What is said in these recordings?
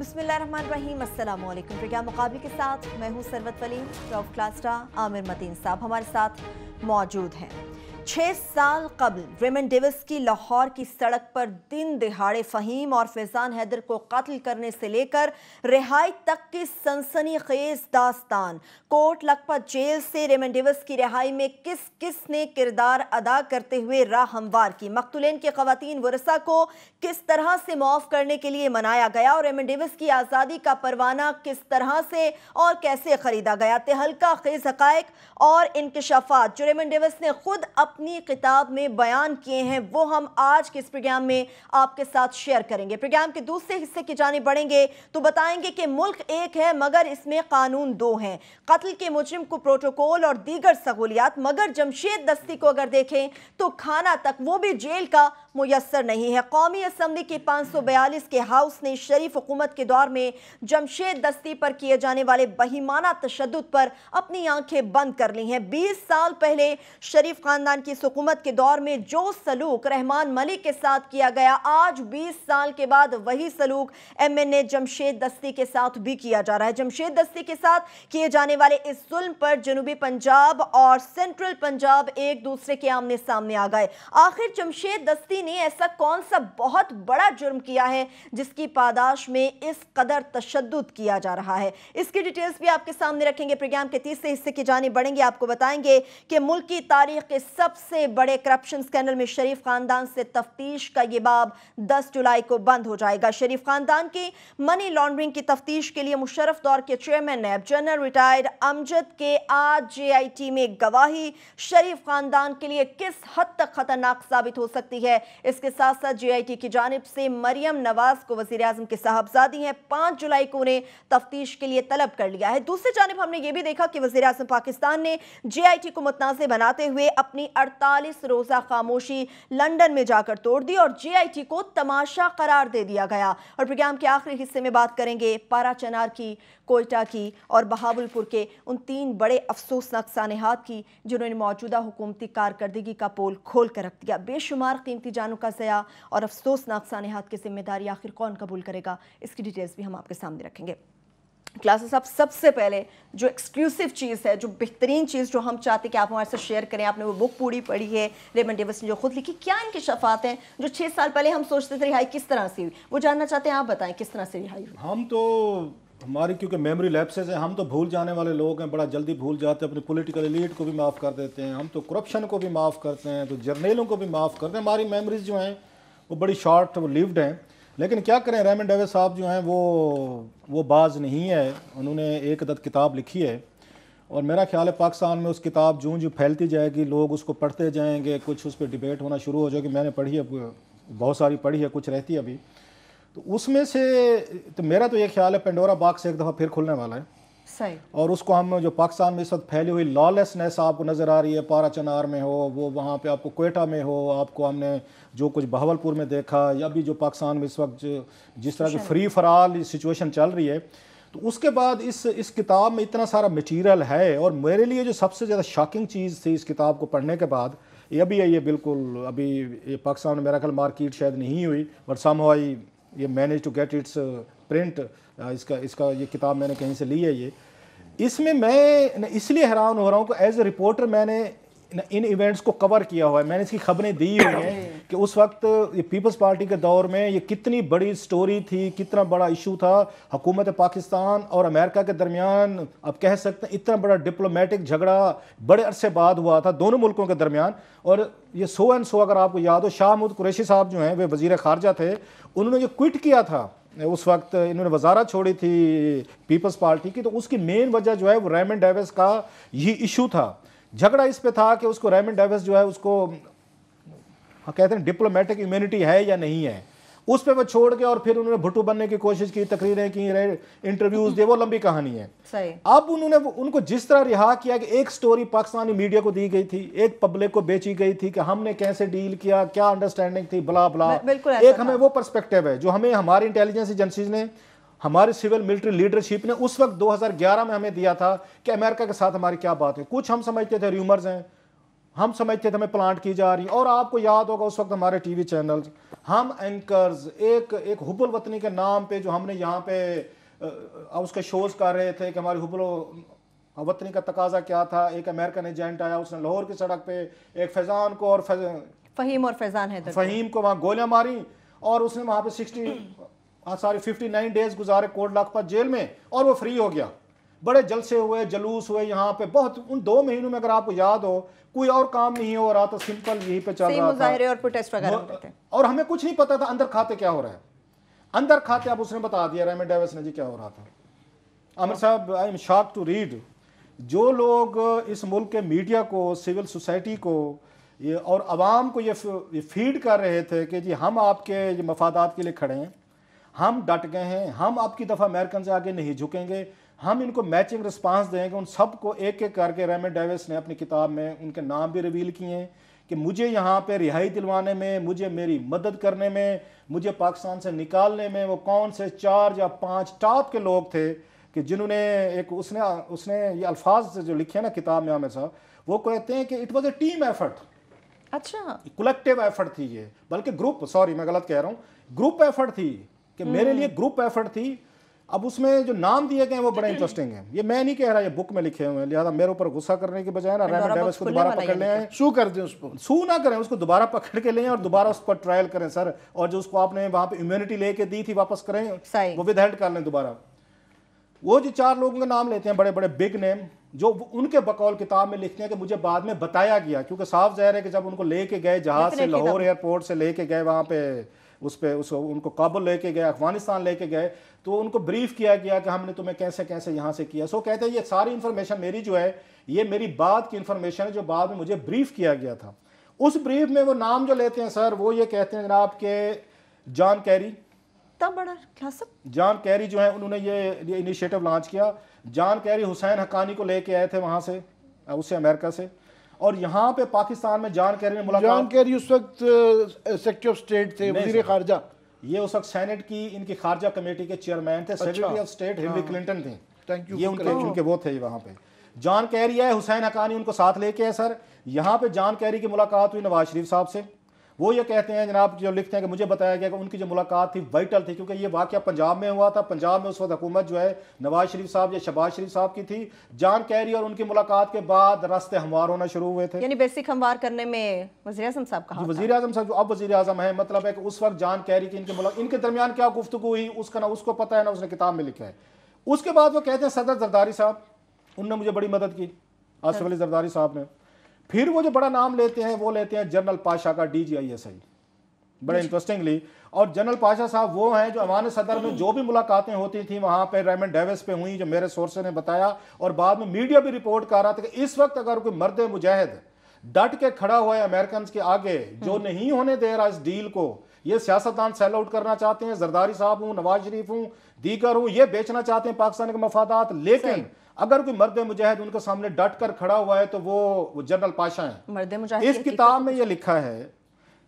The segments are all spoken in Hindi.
बिस्मिल्लाहिर्रहमानिर्रहीम, अस्सलाम वालेकुम। प्रोग्राम मुकाबले के साथ मैं हूं Sarwat Wali. Top class star Aamir Mateen साहब हमारे साथ मौजूद हैं। 6 साल कबल रेमंड डेविस की लाहौर की सड़क पर दिन दिहाड़े फ़हीम और फैज़ान हैदर को कत्ल करने से लेकर रिहाई तक की सनसनीखेज दास्तान। कोट लखपत जेल से रेमंड डेविस की रिहाई में किस किस ने किरदार अदा करते हुए राह हमवार की, मकतूलेन के ख़वातीन वरसा को किस तरह से मुआफ़ करने के लिए मनाया गया और रेमंड डेविस की आज़ादी का परवाना किस तरह से और कैसे ख़रीदा गया। तहलका खेज हक़ाइक़ और इंकशाफात जो रेमंड डेविस ने खुद अपनी किताब में बयान किए हैं वो हम आज के इस प्रोग्राम में आपके साथ शेयर करेंगे। प्रोग्राम के दूसरे हिस्से की जानिब बढ़ेंगे तो बताएंगे कि मुल्क एक है मगर इसमें कानून दो हैं। कत्ल के मुजरिम को प्रोटोकॉल और दीगर सहूलियात, मगर जमशेद दस्ती को अगर देखें तो खाना तक वो भी जेल का मुयस्सर नहीं है। कौमी असम्बली के 542 के हाउस ने शरीफ हुकूमत के दौर में जमशेद दस्ती पर किए जाने वाले बहीमाना तशद्दुद पर अपनी आंखें बंद कर ली हैं। 20 साल पहले शरीफ खानदान की हुकूमत के दौर में जो सलूक रहमान मलिक के साथ किया गया, आज 20 साल के बाद वही सलूक MNA जमशेद दस्ती के साथ भी किया जा रहा है। जमशेद दस्ती के साथ किए जाने वाले इस जुल्म पर जनूबी पंजाब और सेंट्रल पंजाब एक दूसरे के आमने सामने आ गए। आखिर जमशेद दस्ती ने ऐसा कौन सा बहुत बड़ा जुर्म किया है जिसकी पादाश में इस कदर तशद्दुद किया जा रहा है? इसकी डिटेल्स भी आपके सामने रखेंगे। प्रोग्राम के तीसरे हिस्से की जानिब बढ़ेंगे। आपको बताएंगे कि मुल्क की तारीख के सबसे बड़े करप्शन स्कैंडल में शरीफ खानदान से तफ्तीश का ये बाब 10 जुलाई को बंद हो जाएगा। शरीफ खानदान की मनी लॉन्ड्रिंग की तफ्तीश के लिए मुशर्रफ दौर के चेयरमैन नैब जनरल रिटायर्ड अमजद के आज JIT में गवाही शरीफ खानदान के लिए किस हद तक खतरनाक साबित हो सकती है। इसके साथ साथ JIT की जानिब से मरियम नवाज को वजीर आजम की साहबजादी हैं, 5 जुलाई को उन्हें तफ्तीश के लिए तलब कर लिया है। दूसरी जानिब हमने ये भी देखा कि वजीर आजम पाकिस्तान ने JIT को मुतनाज़ बनाते हुए अपनी 48 रोज़ा खामोशी लंदन में जाकर तोड़ दी और JIT को तमाशा करार दे दिया गया। और प्रोग्राम के आखिरी हिस्से में बात करेंगे पारा चनार की, कोयटा की और बहावलपुर के उन 3 बड़े अफसोसनाक सानेहात की जिन्होंने मौजूदा हुकूमती कारकर्दगी का पोल खोल कर रख दिया। बेशुमार कीमती जानों का ज़या और अफसोसनाक सानेहात की जिम्मेदारी आखिर कौन कबूल करेगा, इसकी डिटेल्स भी हम आपके सामने रखेंगे। क्लासेस साहब, सबसे पहले जो एक्सक्लूसिव चीज़ है, जो बेहतरीन चीज़ जो हम चाहते हैं कि आप हमारे साथ शेयर करें, आपने वो बुक पूरी पढ़ी है रेमंड डेविस ने जो खुद लिखी, क्या इनके शफात हैं जो 6 साल पहले हम सोचते थे रिहाई किस तरह से हुई, वो जानना चाहते हैं। आप बताएं किस तरह से रिहाई हुई। हम तो हमारी क्योंकि मेमोरी लैप्सेस हैं, हम तो भूल जाने वाले लोग हैं, बड़ा जल्दी भूल जाते हैं। अपनी पॉलिटिकल एलीट को भी माफ़ कर देते हैं, हम तो करप्शन को भी माफ़ करते हैं, तो जर्नलों को भी माफ़ करते हैं। हमारी मेमोरीज जो हैं वो बड़ी शॉर्ट लिव्ड हैं। लेकिन क्या करें, रेमंड डेविस साहब जो हैं वो बाज नहीं है। उन्होंने एक अदद किताब लिखी है और मेरा ख्याल है पाकिस्तान में उस किताब जो फैलती जाएगी, लोग उसको पढ़ते जाएंगे, कुछ उस पर डिबेट होना शुरू हो जाएगी। मैंने पढ़ी है, बहुत सारी पढ़ी है, कुछ रहती है अभी। तो उसमें से तो मेरा तो ये ख्याल है पेंडोरा बॉक्स एक दफ़ा फिर खुलने वाला है। सही। और उसको हम जो पाकिस्तान में इस वक्त फैली हुई लॉलेसनेस आपको नज़र आ रही है, पारा चनार में हो, वो वहाँ पे आपको कोयटा में हो, आपको हमने जो कुछ बहावलपुर में देखा, या भी जो पाकिस्तान में इस वक्त जिस तरह की फ्री फॉर ऑल सिचुएशन चल रही है, तो उसके बाद इस किताब में इतना सारा मटीरियल है। और मेरे लिए जो सबसे ज़्यादा शॉकिंग चीज़ थी इस किताब को पढ़ने के बाद, ये अभी है, ये बिल्कुल अभी ये पाकिस्तान में मेरा ख्याल मार्केट शायद नहीं हुई, बट समहाउ ये manage to get its print. इसका ये किताब मैंने कहीं से ली है। ये इसमें मैं इसलिए हैरान हो रहा हूँ कि एज ए रिपोर्टर मैंने इन इवेंट्स को कवर किया हुआ है, मैंने इसकी खबरें दी हुई हैं कि उस वक्त ये पीपल्स पार्टी के दौर में ये कितनी बड़ी स्टोरी थी, कितना बड़ा इशू था। हुकूमत पाकिस्तान और अमेरिका के दरमियान आप कह सकते हैं इतना बड़ा डिप्लोमेटिक झगड़ा बड़े अरसे बाद हुआ था दोनों मुल्कों के दरमियान। और ये सो एंड सो अगर आपको याद हो, शाह महमूद कुरैशी साहब जो हैं वे वज़ीर ख़ारजा थे, उन्होंने जो क्विट किया था उस वक्त, इन्होंने वजारत छोड़ी थी पीपल्स पार्टी की, तो उसकी मेन वजह जो है वो रेमंड डेविस का यही इशू था। झगड़ा इस पे था कि उसको रेमंड डेविस जो है उसको कहते हैं डिप्लोमेटिक इम्यूनिटी है या नहीं है, उस पे वो छोड़ के और फिर उन्होंने भुट्टो बनने की कोशिश की, तकरीरें की, इंटरव्यूज दिए, वो लंबी कहानी है। सही। अब उन्होंने उनको जिस तरह रिहा किया कि एक स्टोरी पाकिस्तानी मीडिया को दी गई थी, एक पब्लिक को बेची गई थी कि हमने कैसे डील किया, क्या अंडरस्टैंडिंग थी, बला बला। एक हमें वो पर्सपेक्टिव है जो हमें हमारी इंटेलिजेंस एजेंसीज ने, हमारी सिविल मिलिट्री लीडरशिप ने उस वक्त 2011 में हमें दिया था कि अमेरिका के साथ हमारी क्या बात है। कुछ हम समझते थे र्यूमर्स हैं, हम समझते थे हमें प्लांट की जा रही है। और आपको याद होगा उस वक्त हमारे टीवी चैनल्स, हम एंकर्स एक हुब्बुल वतनी के नाम पे जो हमने यहाँ पे उसके शोज कर रहे थे कि हमारी हुब्बुल वतनी का तकाजा क्या था। एक अमेरिकन एजेंट आया, उसने लाहौर की सड़क पे एक फैजान को और फहीम और फैजान है फहीम को वहाँ गोलियां मारी और उसने वहाँ पे 59 डेज गुजारे कोट लखपत जेल में और वो फ्री हो गया। बड़े जलसे हुए, जलूस हुए यहाँ पे बहुत। उन 2 महीनों में अगर आपको याद हो कोई और काम नहीं हो रहा था, सिंपल यहीं पे चल रहा था और प्रोटेस्ट वगैरह होते थे और हमें कुछ नहीं पता था अंदर खाते क्या हो रहा है। अंदर खाते अब उसने बता दिया रेमंड डेविस ने जी क्या हो रहा था। आमिर साहब, I am shocked to read, जो लोग इस मुल्क के मीडिया को, सिविल सोसाइटी को ये और आवाम को ये फीड कर रहे थे कि जी हम आपके मफादात के लिए खड़े हैं, हम डट गए हैं, हम आपकी दफ़ा अमेरिकन से आगे नहीं झुकेंगे, हम इनको मैचिंग रिस्पांस देंगे। उन सबको एक एक करके रेमंड डेविस ने अपनी किताब में उनके नाम भी रिवील किए हैं कि मुझे यहाँ पे रिहाई दिलवाने में, मुझे मेरी मदद करने में, मुझे पाकिस्तान से निकालने में वो कौन से 4 या 5 टॉप के लोग थे कि जिन्होंने एक उसने ये अल्फाज जो लिखे हैं ना किताब में आमिर साहब, वो कहते हैं कि it was a team effort. अच्छा, कलेक्टिव एफर्ट थी ये, बल्कि ग्रुप, सॉरी मैं गलत कह रहा हूँ, ग्रुप एफर्ट थी कि मेरे लिए ग्रुप एफर्ट थी। अब उसमें जो नाम दिए गए हैं वो बड़े इंटरेस्टिंग हैं। ये मैं नहीं कह रहा, ये बुक में लिखे हुए हैं, लिहाजा मेरे ऊपर गुस्सा करने के बजाय ना रेमंड डेविस को दोबारा पकड़ ले आए, सू कर दें उसको, सू ना करें, उसको दोबारा पकड़ के ले आए और दोबारा उस पर ट्रायल करें सर। और जो उसको आपने वहाँ पे इम्यूनिटी लेके दी थी वापस करें, वो विदहेल्ड कर लें दोबारा। वो जो 4 लोगों के नाम लेते हैं बड़े बड़े बिग नेम, जो उनके बकौल किताब में लिखते हैं कि मुझे बाद में बताया गया, क्योंकि साफ ज़ाहिर है कि जब उनको लेके गए जहाज से, लाहौर एयरपोर्ट से लेके गए वहाँ पे उनको काबुल लेके गए, अफगानिस्तान लेके गए, तो उनको ब्रीफ किया गया कि हमने तुम्हें कैसे कैसे यहाँ से किया। सो कहते हैं ये सारी इन्फॉर्मेशन मेरी जो है ये मेरी बाद की इन्फॉर्मेशन है जो बाद में मुझे ब्रीफ किया गया था। उस ब्रीफ में वो नाम जो लेते हैं सर, वो ये कहते हैं जनाब के जॉन कैरी, बड़ा जॉन कैरी जो है उन्होंने ये इनिशिएटिव लॉन्च किया। जॉन कैरी हुसैन हक्कानी को लेके आए थे वहाँ से, उससे अमेरिका से, और यहाँ पे पाकिस्तान में जॉन कैरी ने मुलाकात। जॉन कैरी उस वक्त सेक्रेटरी ऑफ स्टेट थे, वज़ीर खारजा, ये उस वक्त सेनेट की इनकी खारजा कमेटी के चेयरमैन थे। Secretary of state Hillary Clinton थे, थैंक यू, ये उनके वो थे वहाँ पे। जॉन कैरी आए, हुसैन हक्कानी उनको साथ लेके आए सर। यहाँ पे जॉन कैरी की मुलाकात हुई नवाज शरीफ साहब से। वो ये कहते हैं जनाब, जो लिखते हैं कि मुझे बताया गया कि उनकी जो मुलाकात थी वाइटल थी, क्योंकि ये वाकया पंजाब में हुआ था। पंजाब में उस वक्त हुकूमत जो है नवाज शरीफ साहब या शहबाज शरीफ साहब की थी। जॉन कैरी और उनकी मुलाकात के बाद रास्ते हमवार होना शुरू हुए थे, यानी बेसिक हमवार करने में वज़ीर आज़म साहब कहा, वज़ीर आज़म साहब जो अब वज़ीर आज़म है, मतलब है कि उस वक्त जॉन कैरी की इनके दरमियान क्या गुफ्तगू हुई उसका ना उसको पता है ना उसने किताब में लिखा है। उसके बाद वो कहते हैं सदर जरदारी साहब, उनने मुझे बड़ी मदद की, आसिफ अली जरदारी साहब ने। फिर वो जो बड़ा नाम लेते हैं वो लेते हैं जनरल पाशा का, DGISI, बड़े इंटरेस्टिंगली। और जनरल पाशा साहब वो हैं जो अवान सदर में जो भी मुलाकातें होती थी वहाँ पे रेमंड डेविस पे हुई, जो मेरे सोर्स ने बताया और बाद में मीडिया भी रिपोर्ट कर रहा था कि इस वक्त अगर कोई मर्द मुजाहिद डट के खड़ा हुआ है अमेरिकन के आगे, जो नहीं होने दे रहा इस डील को, ये सियासतदान सेल आउट करना चाहते हैं, जरदारी साहब हूँ, नवाज शरीफ हूँ, दीगर हूँ, ये बेचना चाहते हैं पाकिस्तान के मफादात, लेकिन अगर कोई मर्द मुजाहिद उनके सामने डट कर खड़ा हुआ है तो वो जनरल पाशा है। इस किताब में ये लिखा है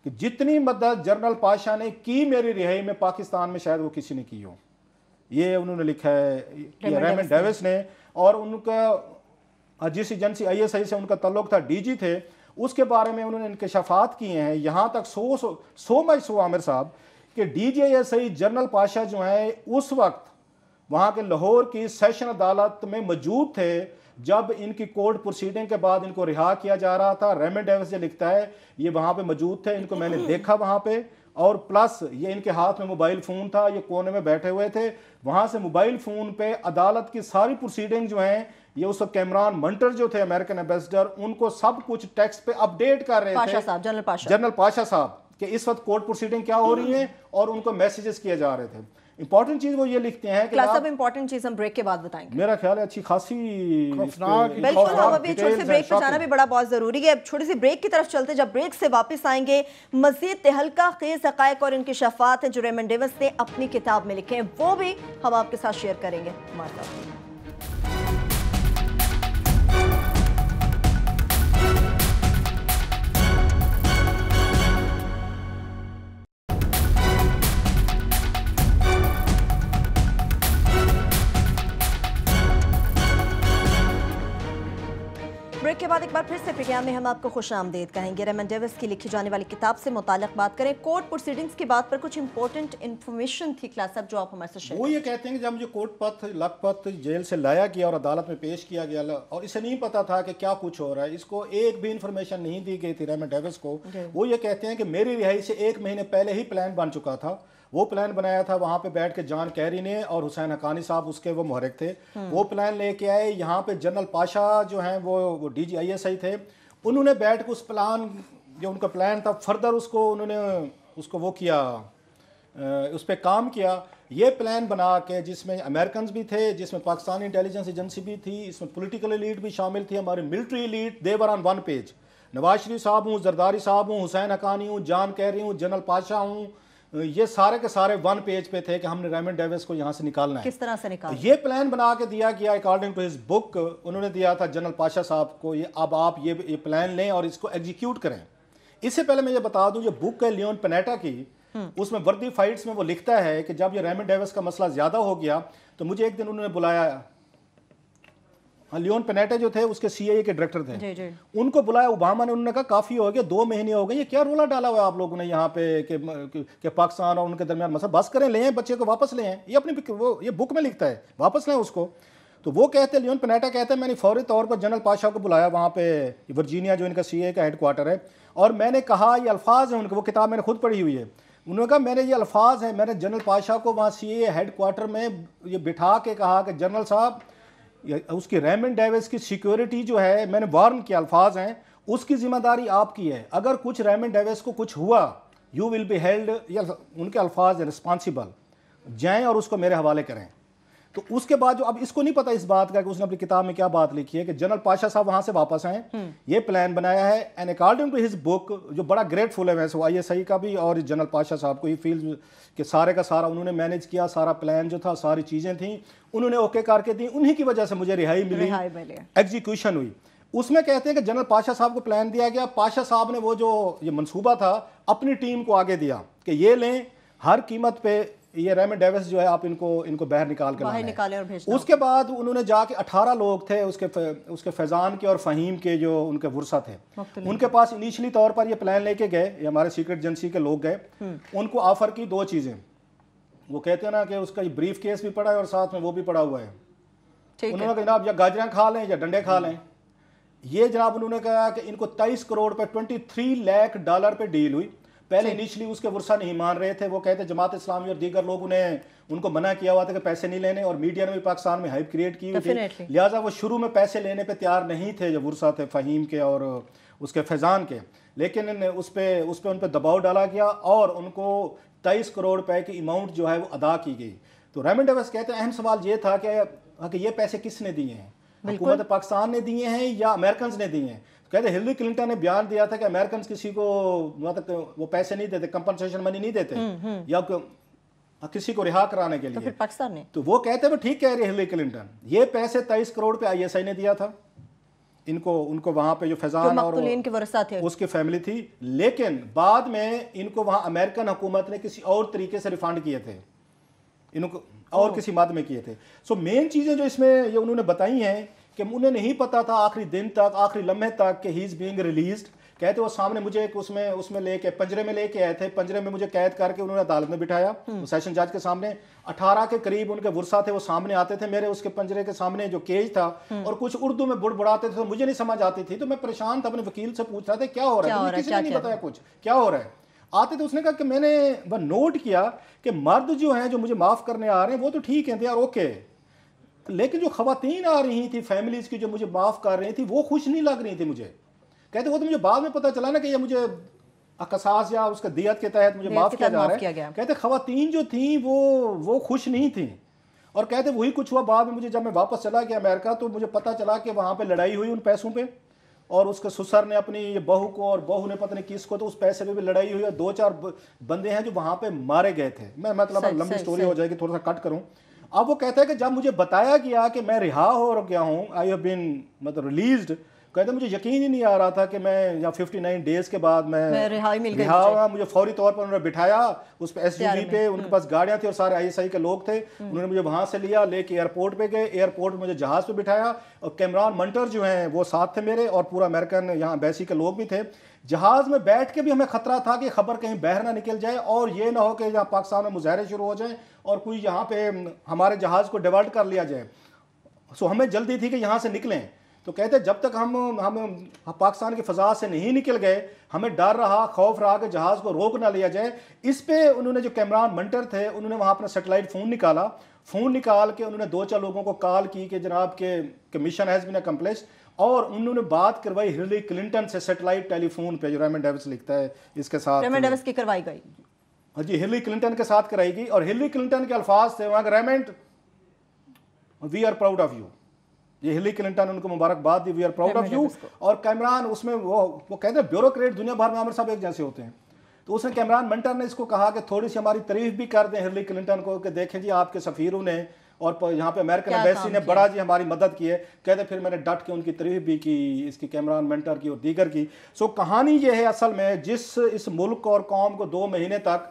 कि जितनी मदद जनरल पाशा ने की मेरी रिहाई में पाकिस्तान में शायद वो किसी ने की हो, ये उन्होंने लिखा है रेमंड डेविस ने। और उनका जिस एजेंसी ISI से उनका तल्लुक था, DG थे, उसके बारे में उन्होंने इंकशाफात किए हैं। यहाँ तक सो आमिर साहब कि DGISI जनरल पाशा जो है उस वक्त वहाँ के लाहौर की सेशन अदालत में मौजूद थे जब इनकी कोर्ट प्रोसीडिंग के बाद इनको रिहा किया जा रहा था। रेमंड डेविस जो लिखता है ये वहाँ पे मौजूद थे, इनको मैंने देखा वहाँ पे, और प्लस ये इनके हाथ में मोबाइल फ़ोन था, ये कोने में बैठे हुए थे। वहाँ से मोबाइल फ़ोन पे अदालत की सारी प्रोसीडिंग जो हैं, ये उस वक्त कैमरान मंटर जो थे अमेरिकन एम्बेसडर, उनको सब कुछ टेक्स्ट पे अपडेट कर रहे थे जनरल पाशा साहब कि इस वक्त कोर्ट प्रोसीडिंग क्या हो रही है, और उनको मैसेजेस किए जा रहे थे। इंपॉर्टेंट चीज वो ये लिखते हैं कि सब इंपॉर्टेंट चीज हम ब्रेक के बाद बताएंगे। मेरा ख्याल है अच्छी खासी बिल्कुल, हम अभी छोटी सी ब्रेक पर जाना भी बड़ा बहुत जरूरी है। अब छोटी सी ब्रेक की तरफ चलते, जब ब्रेक से वापस आएंगे मजीद तहलका खेज हक़ाइक़ और इंकशाफात हैं जो रेमंड डेविस ने अपनी किताब में लिखे हैं, वो भी हम आपके साथ शेयर करेंगे। के बाद एक बार फिर से प्रोग्राम में हम आपको खुशामदीद कहेंगे। रेमंड डेविस की लिखी जाने वाली किताब से मुताल्लिक बात करें। कोर्ट प्रोसीडिंग्स की बात पर कुछ इंपॉर्टेंट इन्फॉर्मेशन थी क्लास साहब जो आप हमारे साथ शेयर वो ये कहते हैं कि जब मुझे कोर्ट पत्र लखपत जेल से लाया गया और अदालत में पेश किया गया और इसे नहीं पता था कि क्या कुछ हो रहा है, इसको एक भी इंफॉर्मेशन नहीं दी गई थी रेमंड डेविस को। वो ये कहते हैं कि मेरी रिहाई से 1 महीने पहले ही प्लान बन चुका था। वो प्लान बनाया था वहाँ पे बैठ के जॉन कैरी ने और हुसैन हक्कानी साहब उसके वो मुहर्रिक थे। वो प्लान लेके आए यहाँ पे जनरल पाशा जो हैं वो DGISI थे, उन्होंने बैठ के उस प्लान जो उनका प्लान था फर्दर उसको उन्होंने उसको वो किया, उस पर काम किया। ये प्लान बना के जिसमें अमेरिकन भी थे, जिसमें पाकिस्तानी इंटेलिजेंस एजेंसी भी थी, इसमें पॉलिटिकल एलीट भी शामिल थी, हमारी military elite, they were on 1 page. Nawaz Sharif साहब हूँ, जरदारी साहब हूँ, हुसैन हक्कानी हूँ, जॉन कैरी हूँ, जनरल पाशा हूँ, ये सारे के सारे 1 पेज पे थे कि हमने रेमंड डेविस को यहाँ से निकालना है। किस तरह से निकालना? ये प्लान बना के दिया गया अकॉर्डिंग टू हिज बुक। उन्होंने दिया था जनरल पाशा साहब को, ये अब आप ये प्लान लें और इसको एग्जीक्यूट करें। इससे पहले मैं ये बता दूं, ये बुक है लियोन पेनेटा की, उसमें वर्दी फाइट्स में वो लिखता है कि जब ये रेमंड डेविस का मसला ज्यादा हो गया तो मुझे एक दिन उन्होंने बुलाया। लियोन पेनेटा जो थे उसके CIA के डायरेक्टर थे, उनको बुलाया ओबामा ने। उन्होंने कहा काफी हो गया, 2 महीने हो गए, ये क्या रोला डाला हुआ है आप लोगों ने यहाँ पे कि पाकिस्तान और उनके दरमियान मसला, बस करें, ले बच्चे को वापस ले। ये अपनी ये बुक में लिखता है, वापस लें उसको। तो वो कहते हैं, लियोन पेनेटा कहते हैं, मैंने फौरी तौर पर जनरल पाशा को बुलाया वहाँ पे वर्जीनिया जो इनका CIA का हेडक्वार्टर है, और मैंने कहा, ये अल्फाज हैं उनके, वो किताब मैंने खुद पढ़ी हुई है। उन्होंने कहा मैंने ये अल्फाज हैं, मैंने जनरल पाशा को वहाँ CIA हेडक्वार्टर में ये बिठा के कहा कि जनरल साहब उसकी रेमंड डेविस की सिक्योरिटी जो है, मैंने वार्न किया, अल्फाज हैं, उसकी जिम्मेदारी आपकी है। अगर कुछ रेमंड डेविस को कुछ हुआ, यू विल बी हेल्ड, या उनके अल्फाज है, रिस्पॉन्सिबल, जाएं और उसको मेरे हवाले करें। तो उसके बाद जो, अब इसको नहीं पता इस बात का कि उसने अपनी किताब में क्या बात लिखी है कि जनरल पाशा साहब वहां से वापस आए, ये प्लान बनाया है, and according to his book, जो बड़ा ग्रेटफुल है वैसे ISI का भी और जनरल पाशा साहब को, ही फील कि सारे का सारा उन्होंने मैनेज किया, सारा प्लान जो था, सारी चीजें थी उन्होंने ओके करके दी, उन्हीं की वजह से मुझे रिहाई मिली, एग्जीक्यूशन हुई। उसमें कहते हैं कि जनरल पाशा साहब को प्लान दिया गया, पाशा साहब ने वो जो ये मंसूबा था अपनी टीम को आगे दिया कि ये लें, हर कीमत पे ये रेमंड डेविस जो है आप इनको बाहर निकाल के निकालें और भेजना। उसके बाद उन्होंने जाके 18 लोग थे उसके फैजान के और फ़हीम के जो उनके वुरसा थे, उनके पास इनिशियली तौर पर ये प्लान लेके गए, ये हमारे सीक्रेट एजेंसी के लोग गए, उनको ऑफर की 2 चीज़ें। वो कहते हैं ना कि उसका ब्रीफ केस भी पड़ा है और साथ में वो भी पड़ा हुआ है। उन्होंने कहा जनाब या गाजरें खा लें या डंडे खा लें। ये जनाब उन्होंने कहा कि इनको 23 करोड़ पे $23 लाख पे डील हुई। पहले इनिशियली उसके वुरसा नहीं मान रहे थे, वो कहते जमात इस्लामी और दीगर लोग उनको मना किया हुआ था कि पैसे नहीं लेने, और मीडिया ने भी पाकिस्तान में हाइप क्रिएट की हुई थी, लिहाजा वो शुरू में पैसे लेने पे तैयार नहीं थे जो वुरसा थे फ़हीम के और उसके फैजान के। लेकिन उस पर उन पर दबाव डाला गया और उनको 23 करोड़ रुपए की अमाउंट जो है वो अदा की गई। तो रेमंड डेविस कहते हैं अहम सवाल ये था कि ये पैसे किसने दिए हैं, हुकूमत पाकिस्तान ने दिए हैं या अमेरिकन ने दिए हैं। कहते हिलरी क्लिंटन ने बयान दिया था कि अमेरिकन किसी को मतलब वो पैसे नहीं देते, कंपनसेशन मनी नहीं देते या किसी को रिहा कराने के लिए। तो फिर पाकिस्तान ने, तो वो कहते हैं ठीक कह रही हिलरी क्लिंटन, ये पैसे 23 करोड़ पे ISI ने दिया था उनको वहां पे जो फैजान और उसकी फैमिली थी, लेकिन बाद में इनको वहां अमेरिकन हुकूमत ने किसी और तरीके से रिफंड किए थे, इनको और किसी मद में किए थे। सो मेन चीजें जो इसमें ये उन्होंने बताई हैं कि उन्हें नहीं पता था आखिरी दिन तक, आखिरी लम्हे तक कि ही इज बीइंग रिलीज्ड। कहते वो सामने मुझे एक उसमें लेके पंजरे में लेके आए थे, पंजरे में मुझे कैद करके उन्होंने अदालत में बिठाया सेशन जज के सामने। 18 के करीब उनके वुरसा थे, वो सामने आते थे मेरे उसके पंजरे के सामने जो केज था, और कुछ उर्दू में बुड़बुड़ाते थे, तो मुझे नहीं समझ आती थी। तो मैं परेशान था, अपने वकील से पूछ रहा था क्या हो रहा है, किसी ने नहीं बताया कुछ क्या हो रहा है। आते थे, उसने कहा कि मैंने वह नोट किया कि मर्द जो हैं जो मुझे माफ करने आ रहे हैं वो तो ठीक है, दे आर ओके, लेकिन जो खवातीन आ रही थी फैमिलीज की जो मुझे माफ कर रही थी वो खुश नहीं लग रही थी मुझे। कहते वो तो मुझे बाद में पता चला ना कि ये मुझे अकसास या उसके दियत के तहत मुझे माफ किया जा रहा है। कहते खवातीन जो थी वो खुश नहीं थी, और कहते वही कुछ हुआ बाद में मुझे, जब मैं वापस चला गया अमेरिका तो मुझे पता चला कि वहां पे लड़ाई हुई उन पैसों पे, और उसके ससुर ने अपनी ये बहू को और बहू ने पता नहीं किसको, तो उस पैसे पे भी लड़ाई हुई, और 2-4 बंदे हैं जो वहां पे मारे गए थे। मैं मतलब लंबी स्टोरी हो जाएगी, थोड़ा सा कट करूं। अब वो कहता है कि जब मुझे बताया गया कि मैं रिहा हो गया हूं, आई हैव बीन मतलब रिलीज्ड, कहते मुझे यकीन ही नहीं आ रहा था कि मैं यहाँ 59 डेज के बाद मैं रिहाई मिल गई रिहा हुआ। मुझे फौरी तौर पर उन्होंने बिठाया उस पे SUV पे, उनके पास गाड़ियाँ थी और सारे ISI के लोग थे। उन्होंने मुझे वहाँ से लिया, लेके एयरपोर्ट पे गए, एयरपोर्ट मुझे जहाज़ पे बिठाया और कैमरान मंटर जो हैं वो साथ थे मेरे, और पूरा अमेरिकन यहाँ एम्बेसी के लोग भी थे। जहाज़ में बैठ के भी हमें खतरा था कि खबर कहीं बाहर ना निकल जाए और ये ना हो कि यहाँ पाकिस्तान में मुजाहरे शुरू हो जाए और कोई यहाँ पे हमारे जहाज़ को डिवर्ट कर लिया जाए। सो हमें जल्दी थी कि यहाँ से निकलें। तो कहते जब तक हम पाकिस्तान की फ़ज़ा से नहीं निकल गए, हमें डर रहा, खौफ रहा कि जहाज़ को रोक ना लिया जाए। इस पे उन्होंने, जो कैमरान मंटर थे, उन्होंने वहाँ अपना सेटेलाइट फ़ोन निकाला। फ़ोन निकाल के उन्होंने 2-4 लोगों को कॉल की कि जनाब के मिशन हैज़ बीन अकम्प्लिश्ड, और उन्होंने बात करवाई हिलरी क्लिंटन से सेटेलाइट टेलीफोन पे, जो रेमंड डेविस लिखता है इसके साथ, रेमंड डेविस की करवाई गई। हाँ जी, हिलरी क्लिंटन के साथ कराई गई। और हिलरी क्लिंटन के अल्फाज थे वहाँ के, Raymond we are proud of you. ये हिलरी क्लिंटन उनको मुबारकबाद दी, we are proud of you. और कैमरान उसमें वो कहते हैं ब्यूरोक्रेट दुनिया भर में आमिर साहब एक जैसे होते हैं, तो उसने कैमरान मंटर ने इसको कहा कि थोड़ी सी हमारी तारीफ भी कर दें हिलरी क्लिंटन को कि देखें जी आपके सफ़ीरों ने और यहाँ पे अमेरिकन एम्बेसी ने बड़ा जी हमारी मदद की है। कहते फिर मैंने डट के उनकी तारीफ भी की, इसकी कैमरान मंटर की और दीगर की। सो कहानी ये है असल में, जिस इस मुल्क और कौम को 2 महीने तक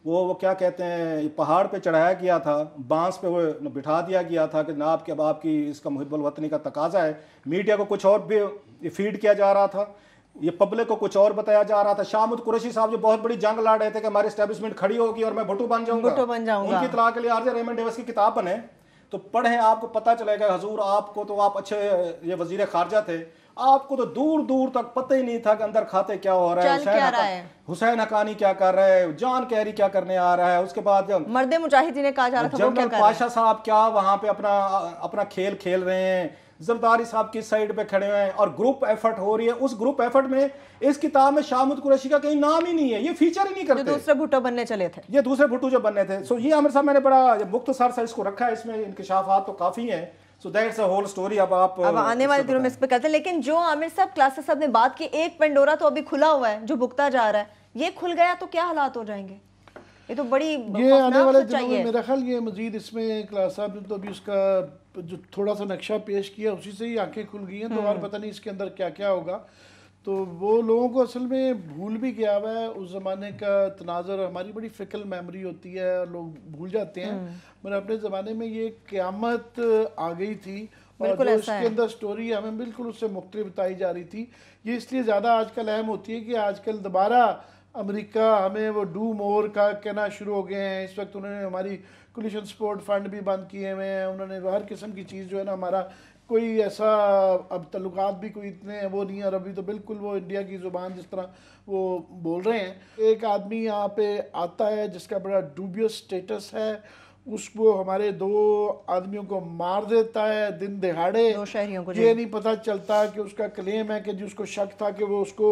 वो क्या कहते हैं पहाड़ पे चढ़ाया गया था, बांस पे वो बिठा दिया गया था कि जनाब के अब आपकी इसका मुहिब्बुल वतनी का तकाजा है। मीडिया को कुछ और भी फीड किया जा रहा था, ये पब्लिक को कुछ और बताया जा रहा था। शामुद कुरैशी साहब जो बहुत बड़ी जंग लड़ रहे थे कि हमारी एस्टेब्लिशमेंट खड़ी होगी और मैं भुट्टो बन जाऊंगा, उनकी इत्तला के लिए आरजे रेमंड डेविस की किताब बने तो पढ़ें, आपको पता चलेगा। हजूर आपको तो, आप अच्छे ये वजीर खारजा थे, आपको तो दूर दूर तक पता ही नहीं था कि अंदर खाते क्या हो रहा है, हुसैन हकानी क्या कर रहा है, जॉन कैरी क्या करने आ रहा है। उसके बाद मर्दे मुजाहिदीन ने कहा जा रहा था जनरल पाशा साहब क्या वहां पे अपना खेल खेल रहे हैं, जरदारी साहब किस साइड पे खड़े हुए हैं, और ग्रुप एफर्ट हो रही है। उस ग्रुप एफर्ट में इस किताब में शामुद कुरैशी का कहीं नाम ही नहीं है, ये फीचर ही नहीं करते। जो दूसरे भुट्टो बनने चले थे, ये दूसरे भुट्टो जो बनने थे। सो ये आमिर साहब मैंने बड़ा मुख्तसर सा इसको रखा है, इसमें इंकशाफात तो काफी हैं। So that's a whole story. अब आने वाले दिनों में इस पे करते हैं। लेकिन जो आमिर साहब क्लासेस साहब ने बात की, एक पेंडोरा तो अभी खुला हुआ है जो भुगता जा रहा है, ये खुल गया तो क्या हालात हो जाएंगे? ये तो बड़ी ये आने वाले दिनों में मेरा ख्याल ये मजीद इसमें क्लास साहब ने तो अभी उसका जो थोड़ा सा नक्शा पेश किया उसी से ही आंखें खुल गई हैं। तो और पता नहीं इसके अंदर क्या क्या होगा। तो वो लोगों को असल में भूल भी गया हुआ है उस ज़माने का तनाज़ुर। हमारी बड़ी फिकल मेमोरी होती है, लोग भूल जाते हैं। मगर अपने ज़माने में ये क़यामत आ गई थी और जो इसके अंदर स्टोरी हमें बिल्कुल उससे मुख्तलिफ बताई जा रही थी। ये इसलिए ज़्यादा आजकल अहम होती है कि आजकल दोबारा अमेरिका हमें वो डू मोर का कहना शुरू हो गए हैं। इस वक्त उन्होंने हमारी कोलिशन सपोर्ट फंड भी बंद किए हुए हैं। उन्होंने हर किस्म की चीज़ जो है ना, हमारा कोई ऐसा अब तल्लुकात भी कोई इतने वो नहीं है। और अभी तो बिल्कुल वो इंडिया की ज़ुबान जिस तरह वो बोल रहे हैं। एक आदमी यहाँ पे आता है जिसका बड़ा डूबियस स्टेटस है, उसको हमारे 2 आदमियों को मार देता है दिन दिहाड़े। 2 शहरियों को ये नहीं पता चलता कि उसका क्लेम है कि जिसको शक था कि वो उसको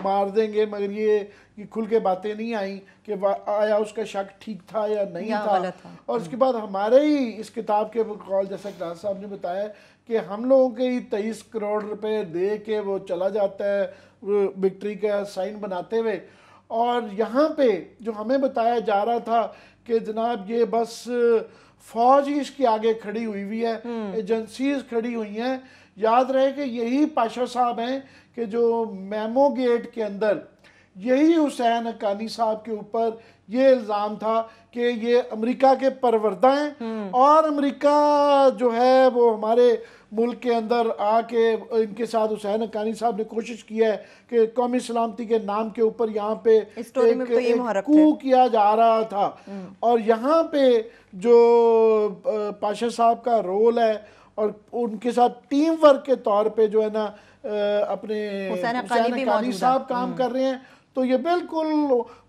मार देंगे, मगर ये खुल के बातें नहीं आई कि आया उसका शक ठीक था या नहीं था। और उसके बाद हमारे ही इस किताब के कॉल जैसा क्लास साहब ने बताया कि हम लोगों के ही 23 करोड़ रुपए दे के वो चला जाता है विक्ट्री का साइन बनाते हुए। और यहाँ पे जो हमें बताया जा रहा था कि जनाब ये बस फौज ही इसके आगे खड़ी हुई है, एजेंसीज खड़ी हुई हैं। याद रहे कि यही पाशा साहब हैं कि जो मेमो गेट के अंदर यही हुसैन हक्कानी साहब के ऊपर ये इल्ज़ाम था कि ये अमेरिका के परवरदा हैं और अमेरिका जो है वो हमारे मुल्क के अंदर आके इनके साथ हुसैन हक्कानी साहब ने कोशिश किया है कि कौमी सलामती के नाम के ऊपर यहाँ पे एक कू किया जा रहा था। और यहाँ पे जो पाशा साहब का रोल है और उनके साथ टीम वर्क के तौर पे जो है ना अपने हुसैन हक्कानी साहब काम कर रहे हैं। तो ये बिल्कुल